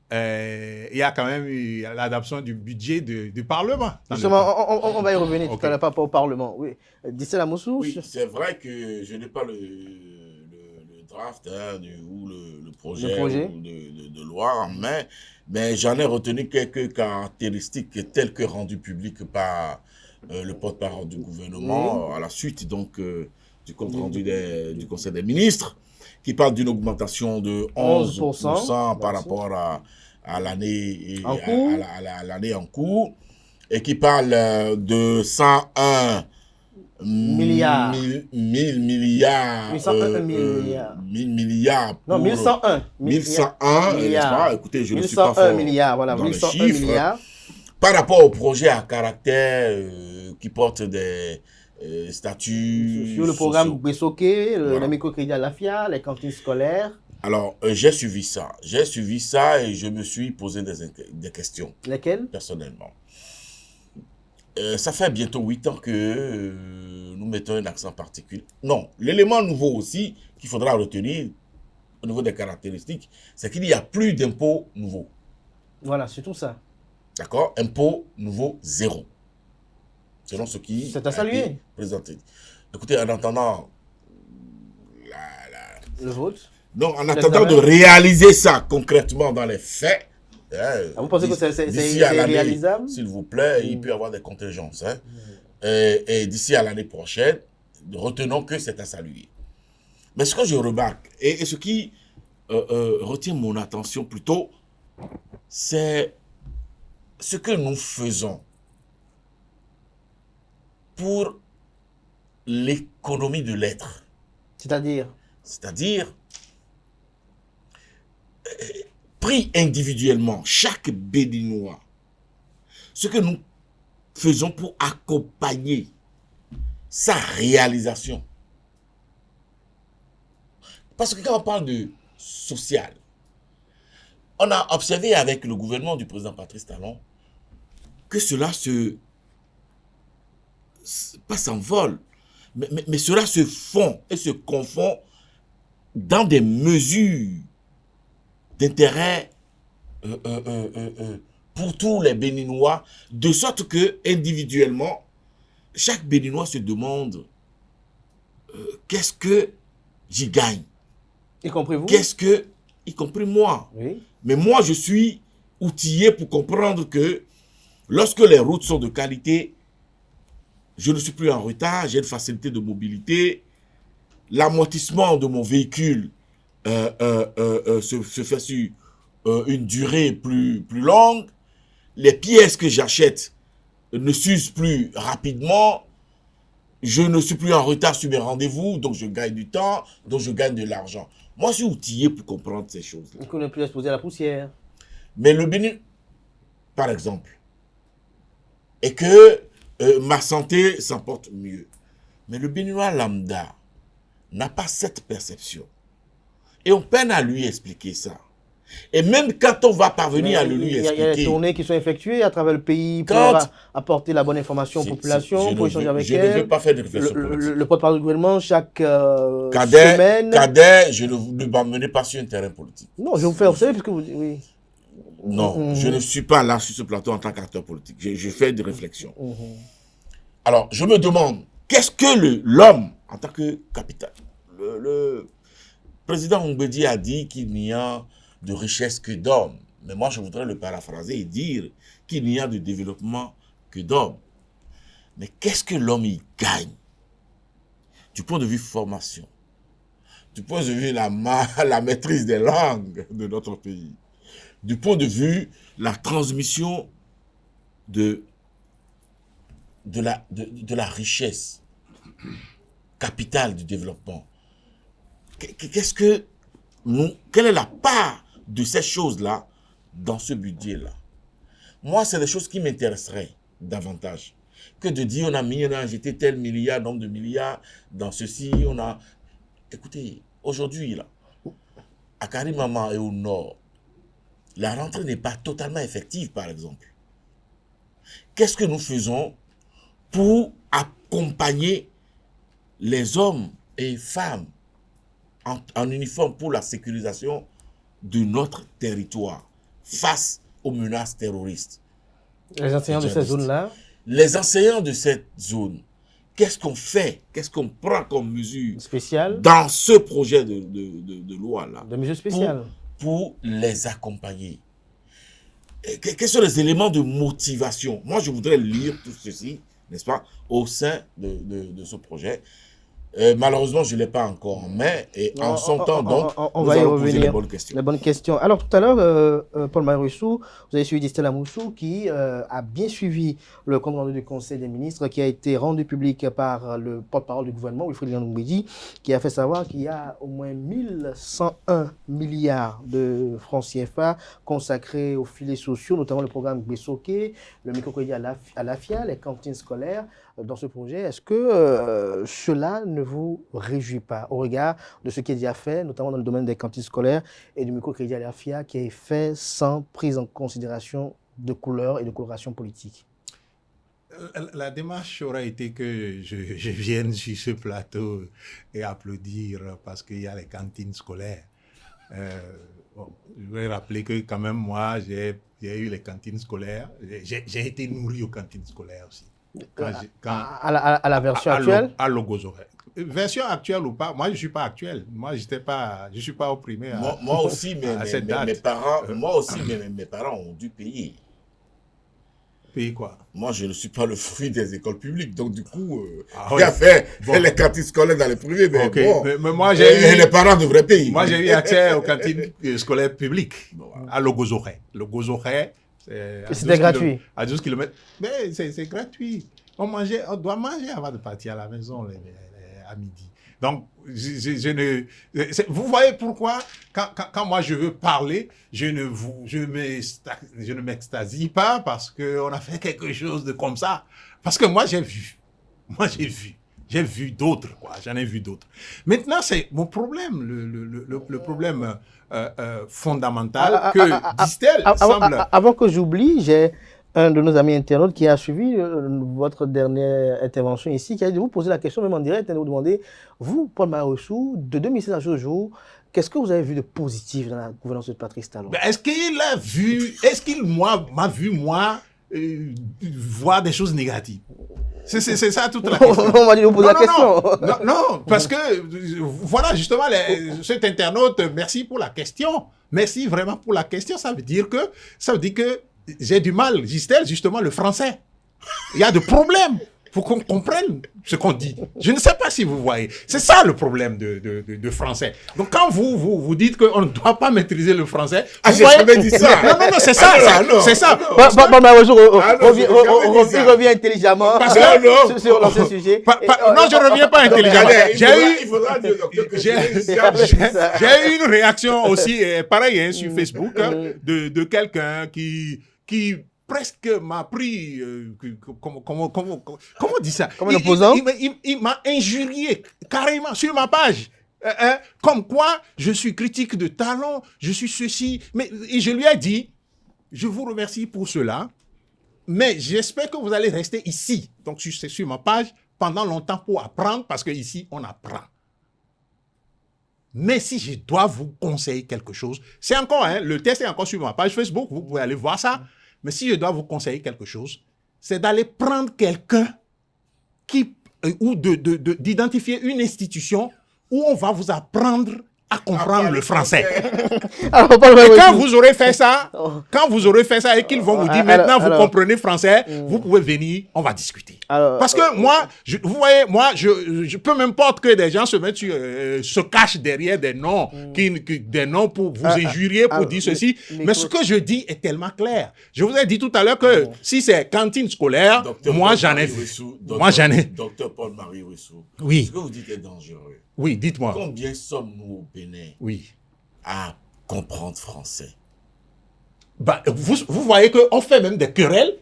il y a quand même eu l'adoption du budget du Parlement. Justement, on va y revenir tout à l'heure, pas au Parlement. Oui. Dissel Amoussou. Oui, c'est vrai que je n'ai pas le draft ou le projet de loi en main, mais j'en ai retenu quelques caractéristiques telles que rendues publiques par le porte-parole du gouvernement à la suite donc du compte rendu du Conseil des ministres, qui parle d'une augmentation de 11% par rapport à l'année en cours, et qui parle de 101 milliards. 1000 milliards. 1101 non, 1101. 1101, n'est-ce pas? Écoutez, je ne suis pas fort milliards, voilà, dans 1101 les chiffres. Milliards. Par rapport au projet à caractère qui porte des statuts sur le programme sociaux. Bessoké, le microcrédit à la FIA, les cantines scolaires. Alors, j'ai suivi ça et je me suis posé des questions. Lesquelles? Personnellement. Ça fait bientôt 8 ans que nous mettons un accent particulier. Non, l'élément nouveau aussi qu'il faudra retenir au niveau des caractéristiques, c'est qu'il n'y a plus d'impôts nouveaux. Voilà, c'est tout ça. D'accord? Impôt nouveau, 0. Selon ce qui c'est à saluer. Présenté. Écoutez, en attendant le vote. Donc, en attendant de réaliser ça concrètement dans les faits, vous pensez que c'est réalisable? S'il vous plaît, il peut y avoir des contingences. Et d'ici à l'année prochaine, retenons que c'est à saluer. Mais ce que je remarque, et ce qui retient mon attention plutôt, c'est ce que nous faisons pour l'économie de l'être. C'est-à-dire, pris individuellement, chaque Béninois, ce que nous faisons pour accompagner sa réalisation. Parce que quand on parle de social, on a observé avec le gouvernement du président Patrice Talon que cela pas s'envole, mais cela se fond et se confond dans des mesures d'intérêt pour tous les Béninois, de sorte que individuellement, chaque Béninois se demande qu'est-ce que j'y gagne. Y compris vous? Y compris moi. Oui. Mais moi, je suis outillé pour comprendre que lorsque les routes sont de qualité, je ne suis plus en retard, j'ai une facilité de mobilité, l'amortissement de mon véhicule se fait sur une durée plus longue, les pièces que j'achète ne s'usent plus rapidement, je ne suis plus en retard sur mes rendez-vous, donc je gagne du temps, donc je gagne de l'argent. Moi, je suis outillé pour comprendre ces choses-là. On ne peut plus exposer à la poussière. Mais le Bénin, par exemple, et que ma santé s'en porte mieux. Mais le Béninois lambda n'a pas cette perception. Et on peine à lui expliquer ça. Et même quand on va parvenir à le lui expliquer... Il y a des tournées qui sont effectuées à travers le pays pour apporter la bonne information aux populations, pour échanger avec elles. Je ne veux pas faire de réflexion politique. Le porte-parole du gouvernement, chaque semaine... Cadet, je ne m'emmenez pas sur un terrain politique. Non, je vous fais observer puisque vous... Oui. Non, je ne suis pas là sur ce plateau en tant qu'acteur politique. Je fais des réflexions. Alors, je me demande, qu'est-ce que l'homme, en tant que capital, le président Mbedi a dit qu'il n'y a de richesse que d'hommes. Mais moi, je voudrais le paraphraser et dire qu'il n'y a de développement que d'hommes. Mais qu'est-ce que l'homme y gagne? Du point de vue formation, du point de vue la maîtrise des langues de notre pays, du point de vue la transmission de la richesse capitale du développement. Quelle est la part de ces choses-là dans ce budget-là? Moi, c'est des choses qui m'intéresseraient davantage que de dire on a jeté tel milliard, nombre de milliards dans ceci, on a... Écoutez, aujourd'hui, là, à Karimama et au nord, la rentrée n'est pas totalement effective, par exemple. Qu'est-ce que nous faisons pour accompagner les hommes et femmes en uniforme pour la sécurisation de notre territoire face aux menaces terroristes? Les enseignants de cette zone-là? Les enseignants de cette zone, qu'est-ce qu'on fait? Qu'est-ce qu'on prend comme mesure spéciale dans ce projet de loi-là? De mesures spéciales. Pour les accompagner. Quels sont les éléments de motivation? Moi, je voudrais lire tout ceci, n'est-ce pas, au sein de ce projet. Malheureusement, je ne l'ai pas encore en main. Et en son temps, donc, on va y revenir. Les bonnes questions. Les bonnes questions. Alors, tout à l'heure, Paul Maïroussou, vous avez suivi Distel Amoussou, qui a bien suivi le compte rendu du Conseil des ministres, qui a été rendu public par le porte-parole du gouvernement, Wilfried Mbedi, qui a fait savoir qu'il y a au moins 1101 milliards de francs CFA consacrés aux filets sociaux, notamment le programme Bessoké, le microcrédit à l'AFIA, les cantines scolaires. Dans ce projet, est-ce que cela ne vous réjouit pas au regard de ce qui est déjà fait, notamment dans le domaine des cantines scolaires et du microcrédit à l'AFIA, qui est fait sans prise en considération de couleur et de coloration politique? La démarche aurait été que je vienne sur ce plateau et applaudir parce qu'il y a les cantines scolaires. Je voudrais rappeler que quand même, moi, j'ai eu les cantines scolaires. J'ai été nourri aux cantines scolaires aussi. À la version actuelle? À Logozoré. Version actuelle ou pas, moi je ne suis pas actuel. Moi je ne suis pas opprimé moi aussi, mes parents ont dû payer. Payer quoi? Moi je ne suis pas le fruit des écoles publiques. Donc du coup, il a fait les cantines scolaires dans les privés. Mais, mais moi, les parents devraient payer. Moi j'ai eu accès aux cantines scolaires publiques à Logozoré. Logozoré. C'était gratuit. À 12 km. Mais c'est gratuit. On doit manger avant de partir à la maison à midi. Donc, vous voyez pourquoi, quand moi je veux parler, je ne m'extasie pas parce qu'on a fait quelque chose de comme ça. Parce que moi j'ai vu. J'ai vu d'autres, quoi. J'en ai vu d'autres. Maintenant, c'est mon problème, le problème fondamental que Distel semble... Avant que j'oublie, j'ai un de nos amis internautes qui a suivi votre dernière intervention ici, qui a dit vous poser la question même en direct et vous demander, vous, Paul Maïroussou, de 2016 à ce jour, qu'est-ce que vous avez vu de positif dans la gouvernance de Patrice Talon? Est-ce qu'il m'a vu, moi, voir des choses négatives? C'est ça toute la question. On m'a dit de vous poser la question. Non, parce que, voilà, justement, cet internaute, merci pour la question. Merci vraiment pour la question. Ça veut dire que j'ai du mal, Gisèle, justement, le français. Il y a des problèmes pour qu'on comprenne ce qu'on dit. Je ne sais pas si vous voyez. C'est ça le problème de français. Donc, quand vous dites qu'on ne doit pas maîtriser le français... j'ai jamais dit ça. Non, c'est ça. C'est ça. Il revient intelligemment sur l'ancien sujet. Non, je ne reviens pas intelligemment. Il faudra dire, docteur, que j'ai eu une réaction aussi, pareil, sur Facebook, de quelqu'un qui presque m'a pris, comment on dit ça? Comme un opposant? Il m'a injurié carrément sur ma page. Comme quoi, je suis critique de Talon, je suis ceci. Et je lui ai dit, je vous remercie pour cela, mais j'espère que vous allez rester ici. Donc, c'est sur ma page pendant longtemps pour apprendre, parce qu'ici, on apprend. Mais si je dois vous conseiller quelque chose, c'est encore, le test est encore sur ma page Facebook, vous pouvez aller voir ça. Mais si je dois vous conseiller quelque chose, c'est d'aller prendre quelqu'un ou d'identifier une institution où on va vous apprendre à comprendre le français. Alors, Et quand vous aurez fait ça, et qu'ils vont vous dire maintenant vous comprenez français, vous pouvez venir, on va discuter. Parce que moi, vous voyez, je peu m'importe que des gens se cachent derrière des noms, des noms pour vous injurier, pour dire ceci. Mais ce que je dis est tellement clair. Je vous ai dit tout à l'heure que si c'est cantine scolaire, moi j'en ai vu. Docteur Paul-Marie Wessou, oui. Ce que vous dites est dangereux. Oui, dites-moi. Combien sommes-nous au Bénin à comprendre français? Vous voyez qu'on fait même des querelles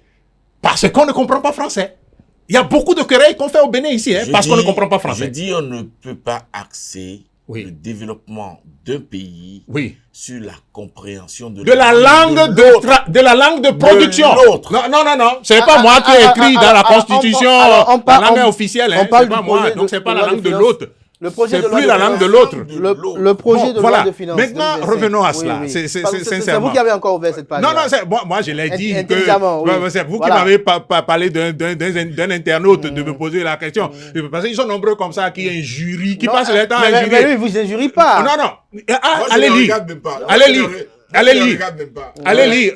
parce qu'on ne comprend pas français. Il y a beaucoup de querelles qu'on fait au Bénin ici, parce qu'on ne comprend pas français. Je dis on ne peut pas axer le développement d'un pays sur la compréhension de la langue de production. Non, c'est pas moi qui ai écrit dans la Constitution la langue officielle. C'est pas moi, donc c'est pas la langue de l'autre. C'est plus la langue de l'autre. Le projet de loi de finances. Maintenant, revenons à cela. C'est vous qui avez encore ouvert cette page. Non, moi je l'ai dit. C'est vous qui m'avez parlé d'un internaute de me poser la question. Parce qu'ils sont nombreux comme ça qui injurient, qui passent le temps à injurier. Mais lui, vous injurient pas. Non. Allez lire. Allez lire. Allez lire. Allez lire.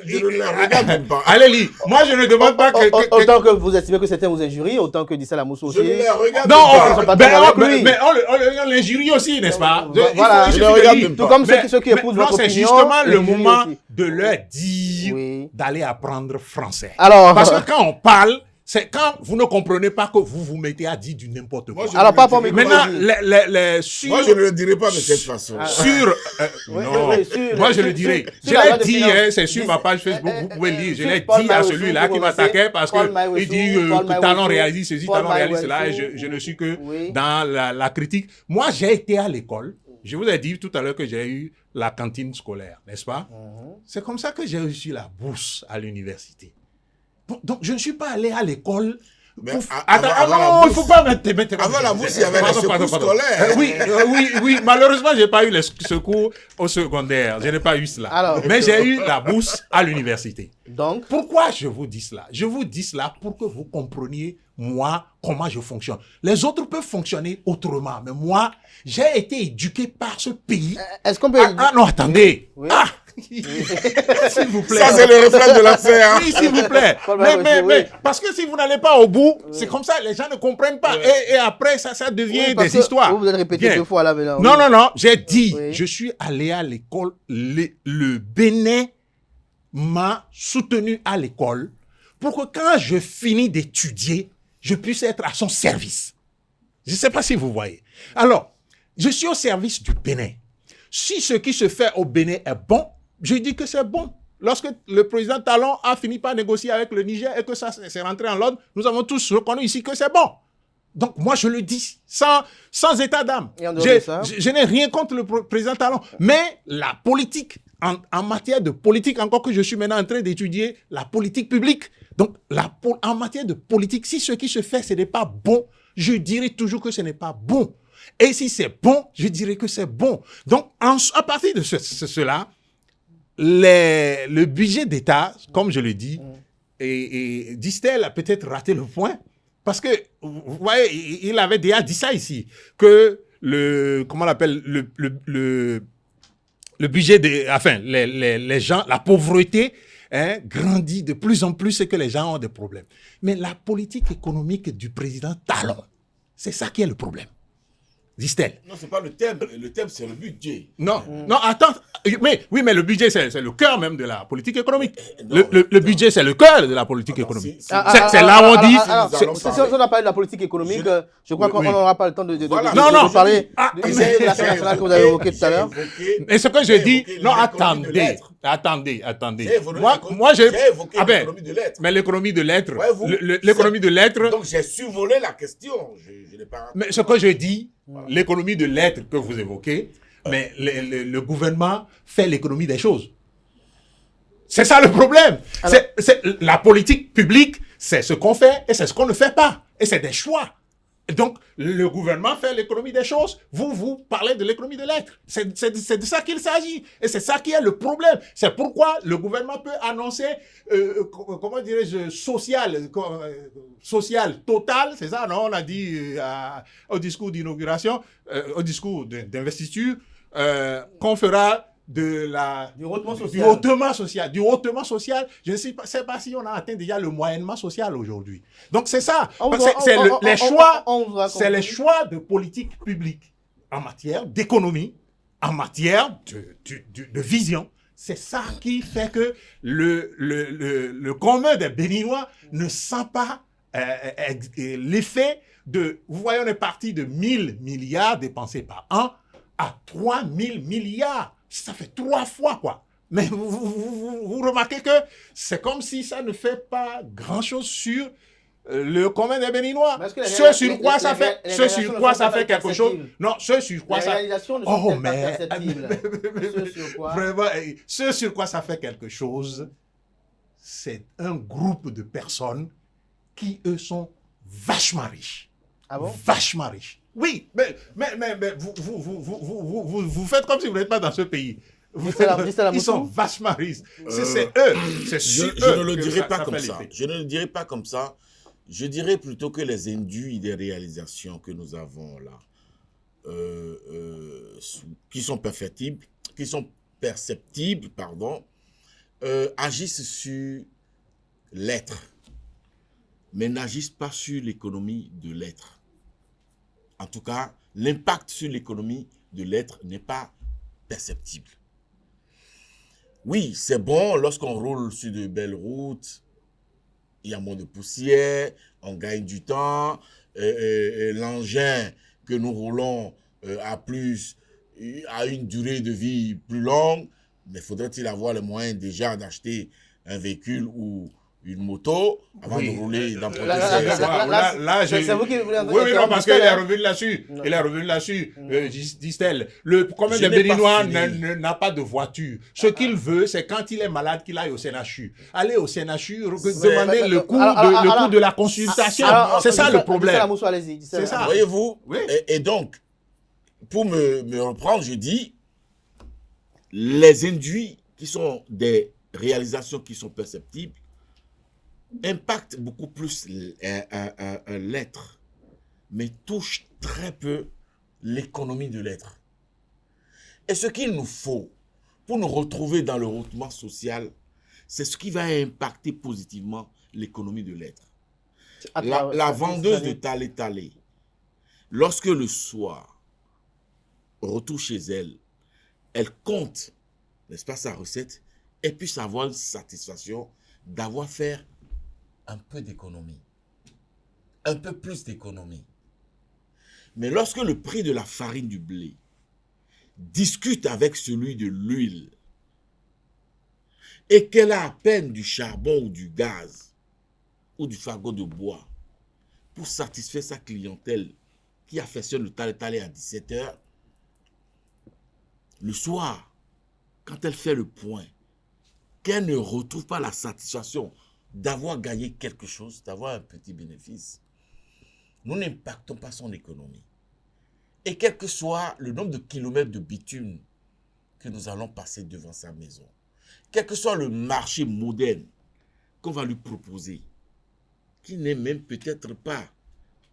Allez lire. Moi, je ne demande pas que... Autant que vous estimez que certains vous injurient, autant que Dissa Lamousso aussi. Je ne les regarde pas. Mais on l'injurie aussi, n'est-ce pas? Voilà, je ne regarde même pas. Tout comme ceux qui épousent votre opinion. C'est justement le moment de leur dire d'aller apprendre français. Parce que quand on parle, c'est quand vous ne comprenez pas que vous vous mettez à dire du n'importe quoi. Alors, pas pour maintenant, moi, je ne le dirai pas de cette façon. Moi, je le dirai. Je l'ai dit, c'est sur ma page Facebook, vous pouvez lire. Je l'ai dit à celui-là qui m'attaquait parce qu'il dit que Talon réalise ceci, Talon réalise cela, et je ne suis que dans la critique. Moi, j'ai été à l'école. Je vous ai dit tout à l'heure que j'ai eu la cantine scolaire, n'est-ce pas? C'est comme ça que j'ai reçu la bourse à l'université. Donc, je ne suis pas allé à l'école. Mais il ne faut pas mettre. Avant la bourse, il y avait les secours scolaires. Oui, malheureusement, je n'ai pas eu les secours au secondaire. Je n'ai pas eu cela. Mais j'ai eu la bourse à l'université. Donc, pourquoi je vous dis cela? Je vous dis cela pour que vous compreniez, moi, comment je fonctionne. Les autres peuvent fonctionner autrement, mais moi, j'ai été éduqué par ce pays. Est-ce qu'on peut... non, attendez. S'il vous plaît. Ça, c'est le reflet de l'affaire. Oui, s'il vous plaît. Mais parce que si vous n'allez pas au bout, c'est comme ça, les gens ne comprennent pas. Et après, ça devient des histoires. Vous avez répété 2 fois là maintenant. Non, j'ai dit, je suis allé à l'école. Le Bénin m'a soutenu à l'école pour que quand je finis d'étudier, je puisse être à son service. Je ne sais pas si vous voyez. Alors, je suis au service du Bénin. Si ce qui se fait au Bénin est bon, je dis que c'est bon. Lorsque le président Talon a fini par négocier avec le Niger et que ça s'est rentré en ordre, nous avons tous reconnu ici que c'est bon. Donc moi je le dis sans état d'âme. Je n'ai rien contre le président Talon. Mais la politique, en matière de politique, encore que je suis maintenant en train d'étudier la politique publique. Donc en matière de politique, si ce qui se fait ce n'est pas bon, je dirai toujours que ce n'est pas bon. Et si c'est bon, je dirais que c'est bon. Donc, à partir de cela, le budget d'État, comme je le dis, et Distel a peut-être raté le point, parce que, vous voyez, il avait déjà dit ça ici, que le budget les gens, la pauvreté, grandit de plus en plus et que les gens ont des problèmes. Mais la politique économique du président Talon, c'est ça qui est le problème. Distel. Non, c'est pas le thème. Le thème, c'est le budget. Non, non, attends. Mais le budget, c'est le cœur même de la politique économique. Non, Le budget, c'est le cœur de la politique Attends, économique. si- C'est là où on dit... Si on a parlé de la politique économique, je crois qu'on n'aura pas le temps de Voilà. Non, parler Ah, de l'Assemblée nationale que vous avez évoqué tout à l'heure. Et ce que je dis... Non, attendez. Moi, j'ai évoqué l'économie de l'être. Mais l'économie de l'être... Ouais, vous- L'économie de l'être... Donc, j'ai survolé la question. Je n'ai pas... Mais ce que je dis, l'économie de l'être que vous évoquez, mais le gouvernement fait l'économie des choses. C'est ça le problème. Alors- C'est la politique publique, c'est ce qu'on fait et c'est ce qu'on ne fait pas. Et c'est des choix. Et donc, le gouvernement fait l'économie des choses. Vous parlez de l'économie de l'être. C'est de ça qu'il s'agit. Et c'est ça qui est le problème. C'est pourquoi le gouvernement peut annoncer, comment dirais-je, social total. C'est ça, non? On a dit au discours d'inauguration, au discours d'investiture, qu'on fera Du hautement social. Du hautement social. Je ne sais pas si on a atteint déjà le moyennement social aujourd'hui. Donc c'est ça. C'est les choix de politique publique en matière d'économie, en matière de vision. C'est ça qui fait que le commun des Béninois ne sent pas l'effet de... Vous voyez, on est parti de 1000 milliards dépensés par an à 3000 milliards. Ça fait 3 fois, quoi. Mais vous remarquez que c'est comme si ça ne fait pas grand-chose sur le commun des Béninois. Ce sur quoi ça fait quelque chose. Non, ce sur quoi ça... Les réalisations ne sont pas perceptibles. Ce sur quoi... Vraiment, ce sur quoi ça fait quelque chose, c'est un groupe de personnes qui, eux, sont vachement riches. Ah bon? Vachement riches. Oui, mais vous faites comme si vous n'êtes pas dans ce pays. Ils sont vachement riches. C'est eux. C'est Je eux ne le que dirai pas comme fait ça. l'effet. Je ne le dirai pas comme ça. Je dirais plutôt que les induits des réalisations que nous avons là, qui sont perfectibles, qui sont perceptibles, pardon, agissent sur l'être, mais n'agissent pas sur l'économie de l'être. En tout cas, l'impact sur l'économie de l'être n'est pas perceptible. Oui, c'est bon lorsqu'on roule sur de belles routes, il y a moins de poussière, on gagne du temps, l'engin que nous roulons a une durée de vie plus longue, mais faudrait-il avoir les moyens déjà d'acheter un véhicule ou une moto avant de rouler dans c'est vous qui voulez Oui, non, parce qu'il est revenu là-dessus. Il est revenu là-dessus, Distel. Le commun des Béninois n'a pas de voiture. Ce qu'il veut, c'est quand il est malade qu'il aille au CNHU. Aller au CNHU, demander le coût de la consultation. C'est ça le problème. C'est ça. Voyez-vous? Oui. Et donc, pour me reprendre, je dis, les induits qui sont des réalisations qui sont perceptibles impactent beaucoup plus l'être, mais touchent très peu l'économie de l'être. Et ce qu'il nous faut pour nous retrouver dans le hautement social, c'est ce qui va impacter positivement l'économie de l'être. La vendeuse de Talé, lorsque le soir, retour chez elle, elle compte, n'est-ce pas, sa recette, et puisse avoir une satisfaction d'avoir fait un peu d'économie, un peu plus d'économie. Mais lorsque le prix de la farine du blé discute avec celui de l'huile et qu'elle a à peine du charbon ou du gaz ou du fagot de bois pour satisfaire sa clientèle qui affectionne le talé à 17h, le soir, quand elle fait le point, qu'elle ne retrouve pas la satisfaction d'avoir gagné quelque chose, d'avoir un petit bénéfice, nous n'impactons pas son économie. Et quel que soit le nombre de kilomètres de bitume que nous allons passer devant sa maison, quel que soit le marché moderne qu'on va lui proposer, qui n'est même peut-être pas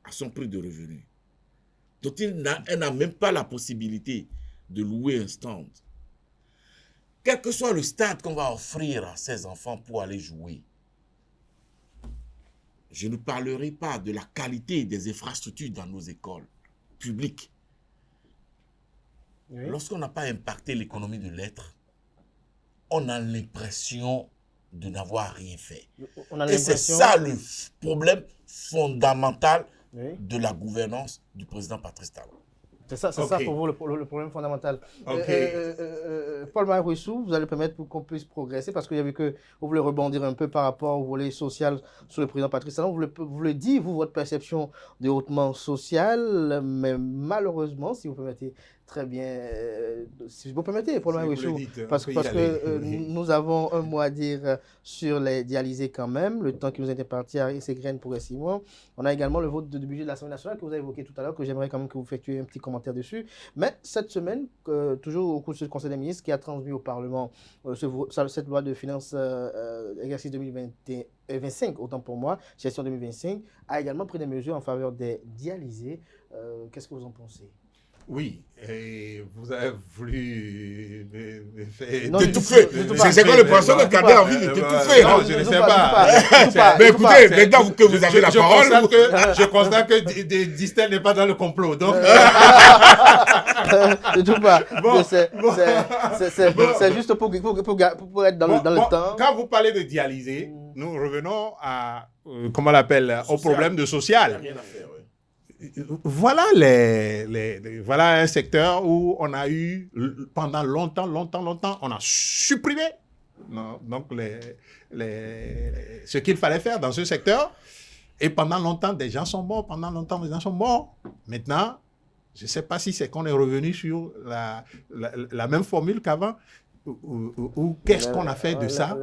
à son prix de revenu, dont elle n'a même pas la possibilité de louer un stand, quel que soit le stade qu'on va offrir à ses enfants pour aller jouer, je ne parlerai pas de la qualité des infrastructures dans nos écoles publiques. Oui. lorsqu'on n'a pas impacté l'économie de l'être, on a l'impression de n'avoir rien fait. On a Et c'est l'impression... ça le problème fondamental Oui. de la gouvernance du président Patrice Talon. C'est ça Ok. pour vous le problème fondamental. Ok. Paul-Marie Rouissou, vous allez permettre pour qu'on puisse progresser parce qu'il y avait que vous voulez rebondir un peu par rapport au volet social sur le président Patrice Talon. Vous le dites, vous, votre perception de hautement social, mais malheureusement, si vous permettez, très bien, si vous permettez, Paul-Marie Si vous le Rouissou, dites, parce on peut y que aller. nous avons un mot à dire sur les dialysés quand même, le temps qui nous était parti à graines progressivement. On a également le vote de budget de l'Assemblée nationale que vous avez évoqué tout à l'heure, que j'aimerais quand même que vous effectuiez un petit commentaire dessus. Mais cette semaine, toujours au cours de ce Conseil des ministres qui a transmis au Parlement cette loi de finances exercice 2025, autant pour moi, gestion 2025, a également pris des mesures en faveur des dialysés. Qu'est-ce que vous en pensez? Oui, et vous avez voulu me faire... Non, T'étouffer. du tout pas. C'est quoi le poisson de Kader a envie de t'étouffer? Non, je ne sais pas. Mais écoutez, maintenant que vous avez la parole... Je constate que Distel n'est pas dans le complot. Donc, Du tout pas. Bon, C'est juste pour être dans le temps. Quand vous parlez de dialysé, nous revenons à, comment on l'appelle, au problème de social. Rien à faire, oui. Voilà, voilà un secteur où on a eu, pendant longtemps, on a supprimé donc ce qu'il fallait faire dans ce secteur. Et pendant longtemps, des gens sont morts. Maintenant, je ne sais pas si c'est qu'on est revenu sur la même formule qu'avant, ou qu'est-ce qu'on a fait de ça.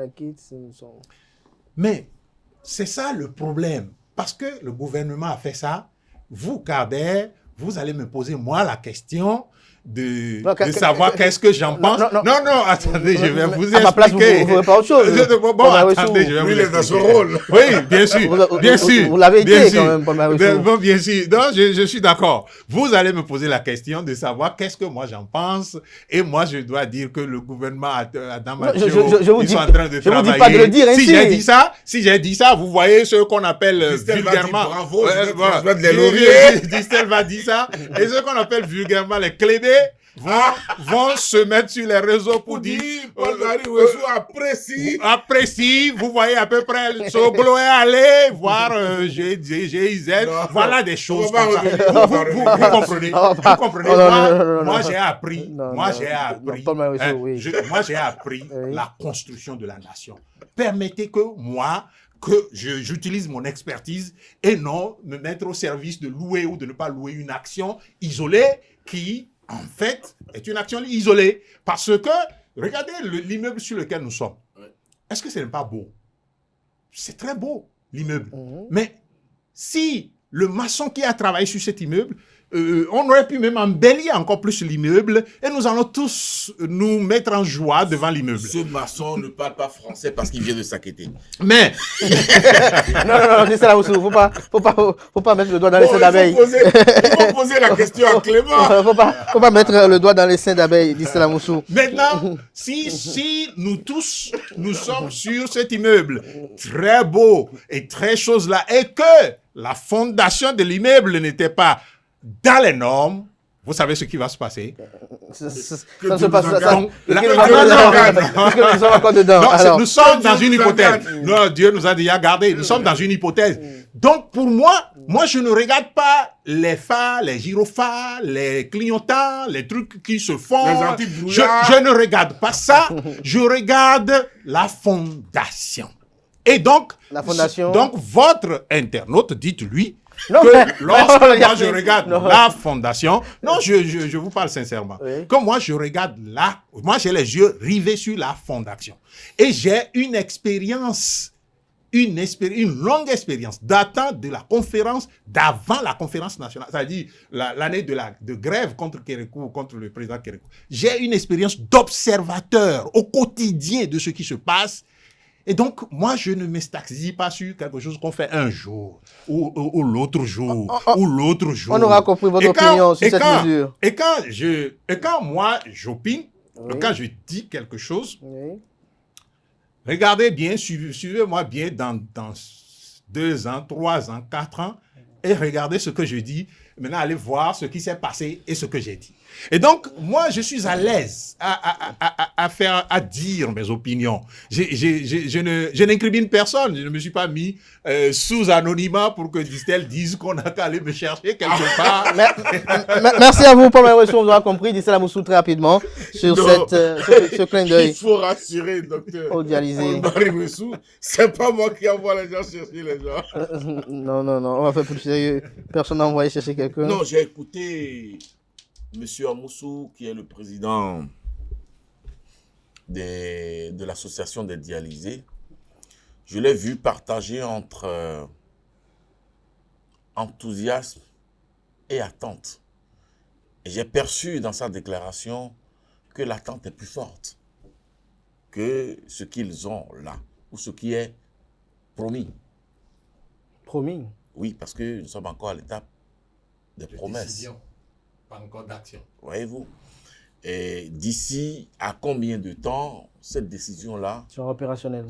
Mais c'est ça le problème. Parce que le gouvernement a fait ça. Vous, Kader, vous allez me poser, moi, la question de savoir qu'est-ce que j'en pense. Non, attendez, je vais vous expliquer. À ma place, vous ne pouvez pas autre chose. Attendez, je vais vous Lui, il est dans expliquer. son rôle. Oui, bien sûr. Vous l'avez bien été sûr. quand même, Paul Marie. Bon, bien sûr. Non, je suis d'accord. Vous allez me poser la question de savoir qu'est-ce que moi j'en pense. Et moi, je dois dire que le gouvernement dans ma ils sont en train de travailler. Je vous dis pas de le dire ainsi. Si j'ai dit ça, vous voyez ce qu'on appelle vulgairement. Bravo, les lauriers. Distel va dire ça. Et ce qu'on appelle vulgairement les clédés vont se mettre sur les réseaux pour dire Paul-Marie Rouissou apprécie, vous voyez à peu près Soblo est allé voir GIZ, voilà des choses comme ça. Vous comprenez, moi j'ai appris la construction de la nation. Permettez que moi, j'utilise mon expertise et non me mettre au service de louer ou de ne pas louer une action isolée qui, en fait, est une action isolée. Parce que, regardez l'immeuble sur lequel nous sommes. Est-ce que ce n'est pas beau? C'est très beau, l'immeuble. Mais si le maçon qui a travaillé sur cet immeuble, on aurait pu même embellir encore plus l'immeuble et nous allons tous nous mettre en joie devant l'immeuble. Ce maçon ne parle pas français parce qu'il vient de s'acquitter. Mais... non, c'est ça, faut pas mettre le doigt dans les seins d'abeilles. Il faut poser la question à Clément. faut pas mettre le doigt dans les seins d'abeilles, dit Stella Moussou. Maintenant, si nous tous, nous sommes sur cet immeuble, très beau et très chose là, et que la fondation de l'immeuble n'était pas dans les normes, vous savez ce qui va se passer. Ça ne se passe pas. Nous sommes dans une hypothèse. Non, Dieu nous a déjà gardé. Nous sommes dans une hypothèse. Donc, pour moi, je ne regarde pas les phares, les gyrophares, les clignotants, les trucs qui se font. Je ne regarde pas ça. Je regarde la fondation. Et donc, votre internaute, dites-lui, que lorsque moi je regarde la fondation, je vous parle sincèrement, comme moi je regarde moi j'ai les yeux rivés sur la fondation. Et j'ai une expérience, une longue expérience datant de la conférence, d'avant la conférence nationale, c'est-à-dire l'année de grève contre Kérékou, contre le président Kérékou. J'ai une expérience d'observateur au quotidien de ce qui se passe. Et donc, moi, je ne m'extasie pas sur quelque chose qu'on fait un jour, ou l'autre jour, ou l'autre jour. On aura compris votre opinion sur cette mesure. Et quand moi, j'opine, quand je dis quelque chose, regardez bien, suivez-moi bien dans 2 ans, 3 ans, 4 ans, et regardez ce que je dis. Maintenant, allez voir ce qui s'est passé et ce que j'ai dit. Et donc, moi, je suis à l'aise à dire mes opinions. Je n'incrimine personne. Je ne me suis pas mis sous anonymat pour que Distel dise qu'on a qu'à aller me chercher quelque part. Merci à vous, Paul Marie-Wessou. On aura compris. Distel Amoussou très rapidement sur ce clin d'œil. Il faut rassurer, docteur. Audialisé. Paul Marie-Wessou, c'est pas moi qui envoie les gens chercher les gens. Non, on va faire plus sérieux. Personne n'a envoyé chercher quelqu'un. Non, j'ai écouté Monsieur Amoussou, qui est le président de l'association des dialysés. Je l'ai vu partager entre enthousiasme et attente. Et j'ai perçu dans sa déclaration que l'attente est plus forte que ce qu'ils ont là, ou ce qui est promis. Promis. Oui, parce que nous sommes encore à l'étape des promesses. Décision, pas encore d'action. Voyez-vous? Et d'ici à combien de temps cette décision-là Sera opérationnel.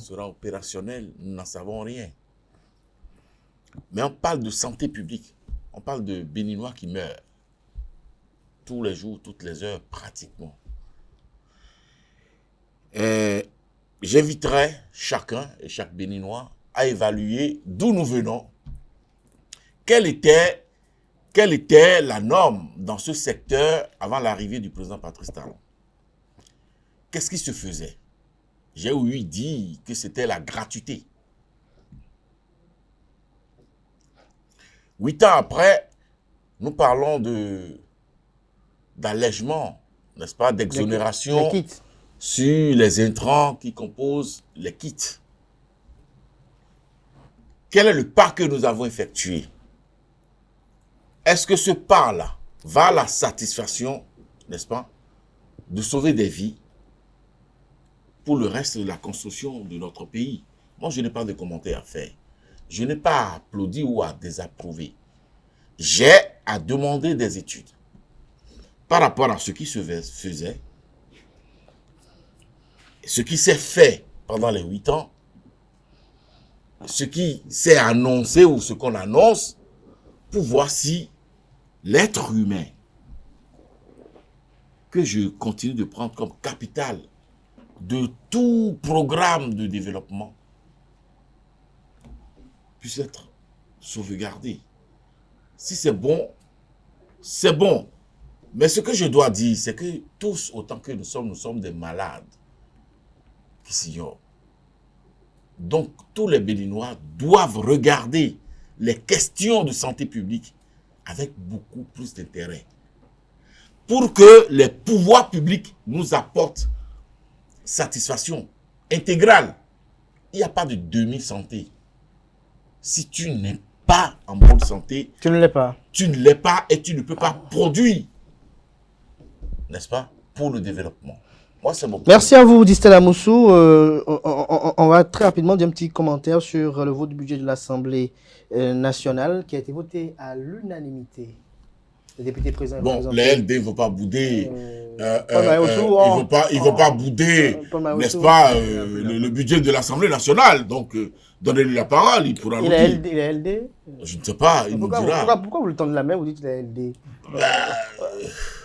nous n'en savons rien. Mais on parle de santé publique. On parle de Béninois qui meurent tous les jours, toutes les heures, pratiquement. J'inviterai chacun et chaque Béninois à évaluer d'où nous venons, quelle était la norme dans ce secteur avant l'arrivée du président Patrice Talon. Qu'est-ce qui se faisait? J'ai ouï dire que c'était la gratuité. 8 ans après, nous parlons d'allègement, n'est-ce pas, d'exonération Les kits. sur les intrants qui composent les kits. Quel est le pas que nous avons effectué? Est-ce que ce pas-là va à la satisfaction, n'est-ce pas, de sauver des vies pour le reste de la construction de notre pays? Moi, je n'ai pas de commentaires à faire. Je n'ai pas à applaudir ou à désapprouver. J'ai à demander des études par rapport à ce qui se faisait, ce qui s'est fait pendant les 8 ans, ce qui s'est annoncé ou ce qu'on annonce, pour voir si l'être humain que je continue de prendre comme capital de tout programme de développement puisse être sauvegardé. Si c'est bon, c'est bon. Mais ce que je dois dire, c'est que tous, autant que nous sommes des malades qui s'ignorent. Donc, tous les Béninois doivent regarder les questions de santé publique avec beaucoup plus d'intérêt. Pour que les pouvoirs publics nous apportent satisfaction intégrale. Il n'y a pas de demi-santé. Si tu n'es pas en bonne santé, Tu ne l'es pas. tu ne l'es pas et tu ne peux pas produire, n'est-ce pas, pour le développement. Moi, c'est mon point. Merci à vous, Distel Amoussou. On va très rapidement dire un petit commentaire sur le vote du budget de l'Assemblée nationale qui a été voté à l'unanimité. Les députés présents. Bon, les LD ne vont pas bouder. Paul Marie-Wessou, Ils ne vont pas bouder, Paul Marie-Wessou, n'est-ce pas, le budget de l'Assemblée nationale. Donc, donnez-lui la parole, il pourra nous Il est dire. LD, il est LD. Je ne sais pas, il nous dira. Pourquoi vous le tendez la main, vous dites qu'il est LD?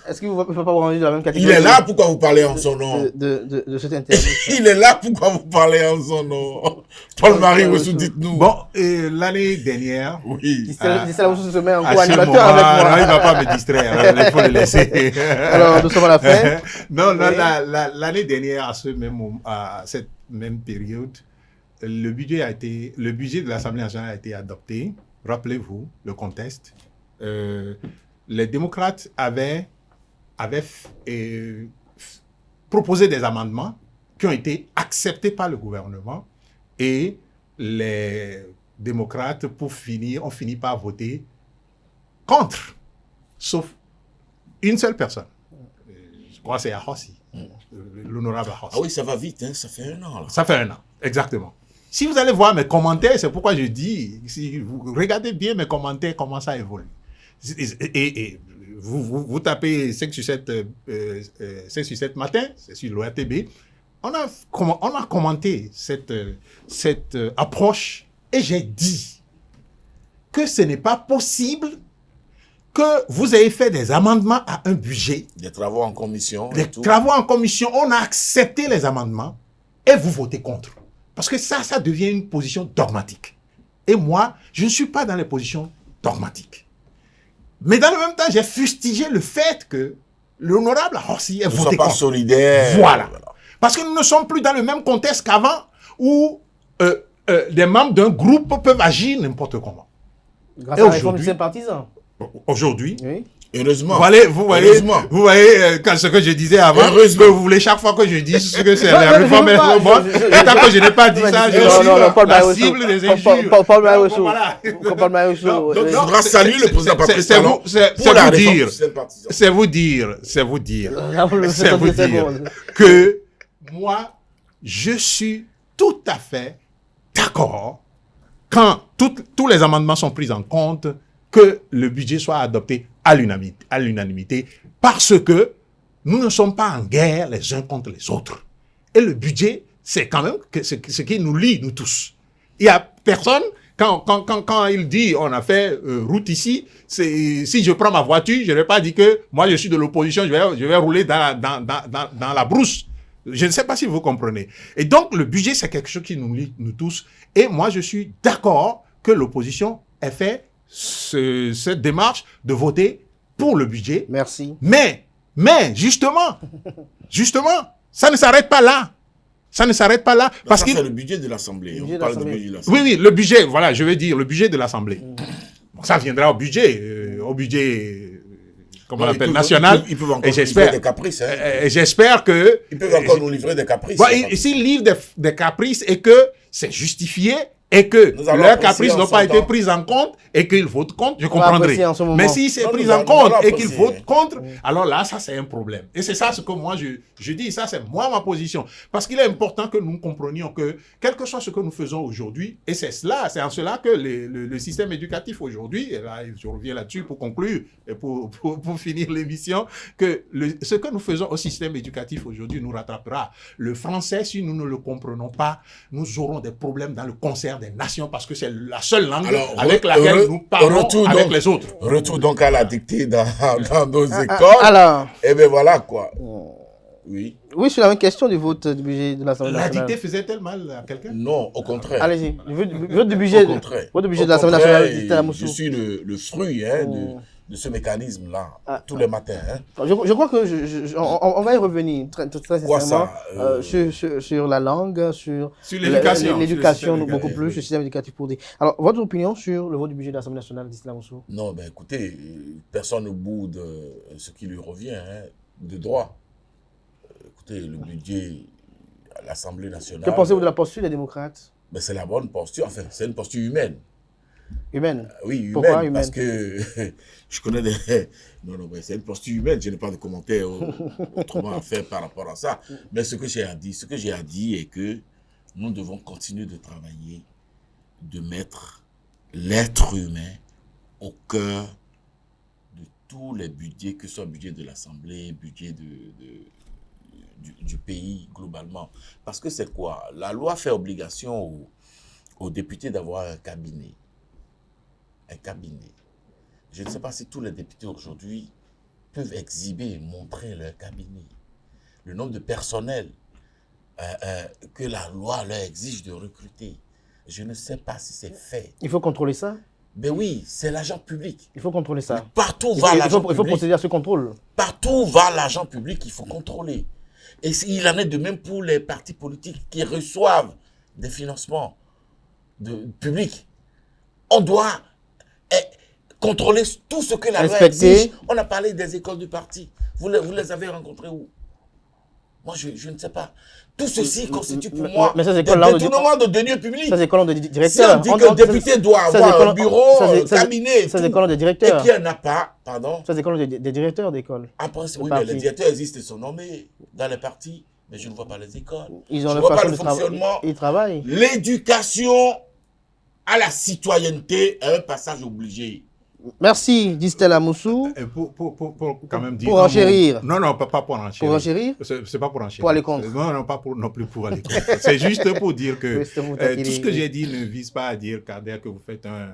Est-ce qu'il ne faut pas vous rendre de la même Il catégorie? est là, pourquoi vous parlez en son nom? De cette interview. Il est là, pourquoi vous parlez en son nom? Paul Marie-Wessou, dites-nous. Bon, l'année dernière, Oui. Distel Amoussou se met en à ce co-animateur moment, avec moi. non, il ne va pas me distraire, il faut le laisser. Alors, nous sommes à la fin. Non, Oui. l'année dernière, à cette même période, le budget de l'Assemblée nationale a été adopté. Rappelez-vous le contexte. Les démocrates avaient proposé des amendements qui ont été acceptés par le gouvernement et les démocrates, ont fini par voter contre, sauf une seule personne. Je crois que c'est Ahossi, l'honorable Ahossi. Ah oui, ça va vite, hein, ça fait 1 an. Là. Ça fait 1 an, exactement. Si vous allez voir mes commentaires, c'est pourquoi je dis, si vous regardez bien mes commentaires, comment ça évolue. Et vous tapez 5 sur 7 matin, c'est sur l'ORTB, on a commenté cette approche et j'ai dit que ce n'est pas possible que vous ayez fait des amendements à un budget, Des travaux en commission. des et tout. travaux en commission, on a accepté les amendements et vous votez contre. Parce que ça devient une position dogmatique. Et moi, je ne suis pas dans les positions dogmatiques. Mais dans le même temps, j'ai fustigé le fait que l'honorable Ahossi ait Nous ne voté sommes pas contre. solidaires. Voilà. Parce que nous ne sommes plus dans le même contexte qu'avant où des membres d'un groupe peuvent agir n'importe comment. Grâce Et à la réforme du aujourd'hui- sympathisant. Aujourd'hui, Oui. Heureusement. vous voyez Heureusement. quand ce que je disais avant, Heureusement. que vous voulez chaque fois que je dise ce que c'est Non, la non, réforme je veux pas, et moi, et tant que je n'ai pas dit Non, ça, je non, suis non, non, Paul la Maïosso. cible des Paul- injures. Paul Maïosso. Voilà. Paul Maïosso. Non, donc, Oui. Il faudra saluer le président Patrice c'est Talon c'est pour la vous réforme dire, du sympathisant. c'est vous dire, c'est vous dire Rappelez-le, c'est vous 60 dire secondes. que moi, je suis tout à fait d'accord quand tous les amendements sont pris en compte que le budget soit adopté à l'unanimité parce que nous ne sommes pas en guerre les uns contre les autres. Et le budget, c'est quand même ce qui nous lie, nous tous. Il n'y a personne, quand il dit on a fait route ici, si je prends ma voiture, je ne vais pas dire que moi je suis de l'opposition, je vais rouler dans la brousse. Je ne sais pas si vous comprenez. Et donc le budget, c'est quelque chose qui nous lie, nous tous. Et moi, je suis d'accord que l'opposition ait fait cette démarche de voter pour le budget. Merci. Mais justement, ça ne s'arrête pas là. Ça ne s'arrête pas là. Parce Parce que que c'est le budget de l'Assemblée. Le budget On de parle du l'Assemblée. budget de l'Assemblée. oui, le budget, voilà, je veux dire, le budget de l'Assemblée. Bon, ça viendra au budget, comment on Non, l'appelle, ils peuvent- national. Ils peuvent encore Et livrer j'espère, des caprices. Hein. et j'espère que... Ils peuvent encore nous livrer des caprices. Bon, s'ils livrent des caprices et que c'est justifié et que Nous allons leurs apprécier caprices en n'ont son pas été temps. pris en compte et qu'ils votent contre, je va comprendrai. apprécier en ce moment. Mais si c'est Non, pris nous en allons compte et apprécier. qu'ils votent contre, alors là, ça c'est un problème. Et c'est ça ce que moi je dis, ça c'est moi ma position. Parce qu'il est important que nous comprenions que, quel que soit ce que nous faisons aujourd'hui, et c'est en cela que le système éducatif aujourd'hui, et là je reviens là-dessus pour conclure et pour finir l'émission, que ce que nous faisons au système éducatif aujourd'hui nous rattrapera. Le français, si nous ne le comprenons pas, nous aurons des problèmes dans le concert des nations parce que c'est la seule langue Alors, avec laquelle nous parlons retour avec donc- les autres. Retour donc à la dictée dans nos écoles. Alors, Et bien voilà quoi. Oui. oui, sur la même question du vote du budget de l'Assemblée La nationale. dictée faisait-elle mal à quelqu'un? Non, au contraire. Allez-y, le vote du budget, Au contraire. vote du budget Au de l'Assemblée contraire, nationale, dit Amoussou. je suis le fruit de ce mécanisme-là, Ah, tous les matins. Hein. Je crois que on va y revenir très Quoi sincèrement ça sur la langue, sur l'éducation. l'éducation, Sur le beaucoup système plus, le système éducatif pour dire. Alors, votre opinion sur le vote du budget de l'Assemblée nationale, dit Amoussou? Non, ben écoutez, personne ne boude ce qui lui revient hein, de droit. Écoutez, le budget à l'Assemblée nationale. Que pensez-vous de la posture des démocrates Ben, c'est la bonne posture, enfin, c'est une posture humaine. humaine? Oui, humaine, Pourquoi humaine? parce que je connais des... Non, mais c'est une posture humaine, je n'ai pas de commentaire autrement à faire par rapport à ça. Mais ce que j'ai à dire est que nous devons continuer de travailler, de mettre l'être humain au cœur de tous les budgets, que ce soit budget de l'Assemblée, budget du pays globalement. Parce que c'est quoi? La loi fait obligation aux députés d'avoir un cabinet. Un cabinet. Je ne sais pas si tous les députés aujourd'hui peuvent exhiber et montrer leur cabinet. Le nombre de personnel que la loi leur exige de recruter. Je ne sais pas si c'est fait. Il faut contrôler ça? Ben oui, c'est l'agent public. Il faut contrôler ça. Partout Il va faut, l'agent il faut public. procéder à ce contrôle. Partout va l'agent public, il faut contrôler. Et il en est de même pour les partis politiques qui reçoivent des financements publics. On doit contrôler tout ce que la loi Respecter. exige. On a parlé des écoles du parti. Vous les avez rencontrées où? Moi, je ne sais pas. Tout ceci constitue pour moi mais ces des écoles-là, détournements de deniers publics. Ces écoles ont des Si on directeurs. dit qu'un député doit avoir un bureau, un cabinet, et Ces écoles ont des tout, et directeurs. qu'il n'y en a pas, pardon. Ces écoles ont des directeurs d'école. Après, oui, partis. mais les directeurs existent et sont nommés dans les partis, mais je ne vois pas les écoles. Ils Je ont ne leur vois pas façon le de travailler. fonctionnement. Ils travaillent. L'éducation à la citoyenneté est un passage obligé. Merci, dit Stella Moussou. Et pour quand même dire... Pour enchérir. Non, pas pour enchérir. Pour enchérir? C'est pas pour enchérir. Pour aller contre. Non, pas pour, non plus pour aller contre. C'est juste pour dire que Oui, c'est pour taquiner, tout ce que oui. j'ai dit ne vise pas à dire, Kader, que vous faites un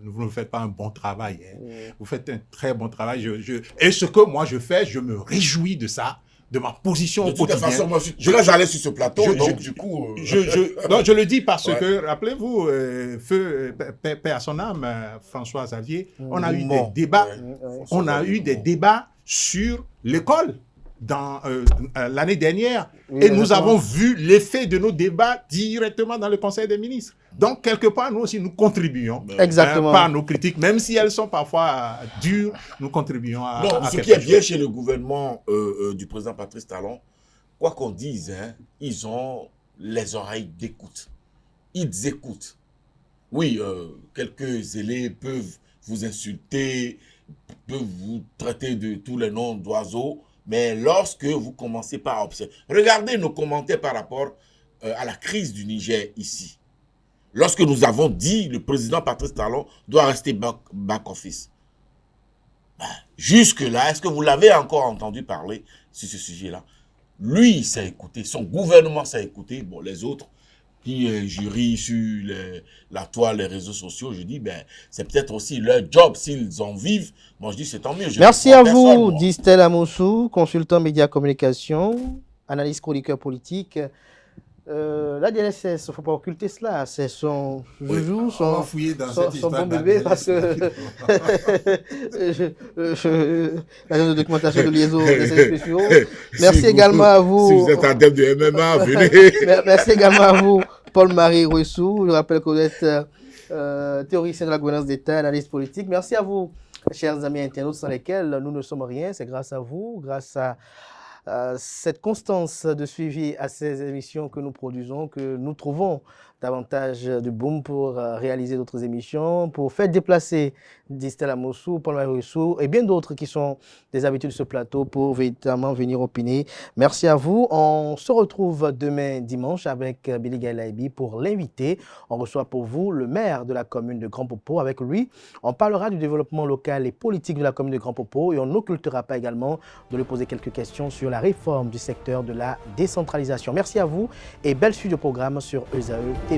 vous ne faites pas un bon travail. Hein. Vous faites un très bon travail. Et ce que moi je fais, je me réjouis de ça, de ma position De au toute quotidien. façon, moi, je suis allé sur ce plateau, donc du coup... Non, je le dis parce Ouais. que, rappelez-vous, paix à son âme, François Xavier, on a eu des débats, on a eu des débats sur l'école dans l'année dernière, et nous avons vu l'effet de nos débats directement dans le Conseil des ministres. Donc, quelque part, nous aussi, nous contribuons par nos critiques, même si elles sont parfois dures, nous contribuons à Non, ce quelque qui est bien chose. chez le gouvernement du président Patrice Talon, quoi qu'on dise, hein, ils ont les oreilles d'écoute. Ils écoutent. Oui, quelques zélés peuvent vous insulter, peuvent vous traiter de tous les noms d'oiseaux, mais lorsque vous commencez par observer, regardez nos commentaires par rapport à la crise du Niger ici. Lorsque nous avons dit le président Patrice Talon doit rester back-office. Jusque-là, est-ce que vous l'avez encore entendu parler sur ce sujet-là? Lui, il s'est écouté, son gouvernement s'est écouté. Bon, les autres qui jurient sur la toile, les réseaux sociaux, je dis, ben, c'est peut-être aussi leur job, s'ils en vivent. Moi, je dis, c'est tant mieux. Merci à vous, dit Stella Moussou, consultant média communication, analyste chroniqueur politique. La DLSS, il ne faut pas occulter cela, c'est son joujou, son bon bébé, parce que l'agence de documentation de liaison des services spéciaux. Merci également à vous. Si vous êtes adepte de MMA, venez. Merci également à vous, Paul-Marie Roussou. Je rappelle que vous êtes théoricien de la gouvernance d'État, analyste politique. Merci à vous, chers amis internautes, sans lesquels nous ne sommes rien. C'est grâce à vous, grâce à cette constance de suivi à ces émissions que nous produisons, que nous trouvons davantage de boom pour réaliser d'autres émissions, pour faire déplacer Stella Moussou, Paul-Marie Roussou et bien d'autres qui sont des habitués de ce plateau pour véritablement venir opiner. Merci à vous. On se retrouve demain dimanche avec Billy Gaïlaïbi pour l'inviter. On reçoit pour vous le maire de la commune de Grand Popo. Avec lui, on parlera du développement local et politique de la commune de Grand Popo et on n'occultera pas également de lui poser quelques questions sur la réforme du secteur de la décentralisation. Merci à vous et belle suite de programme sur ESAE TV.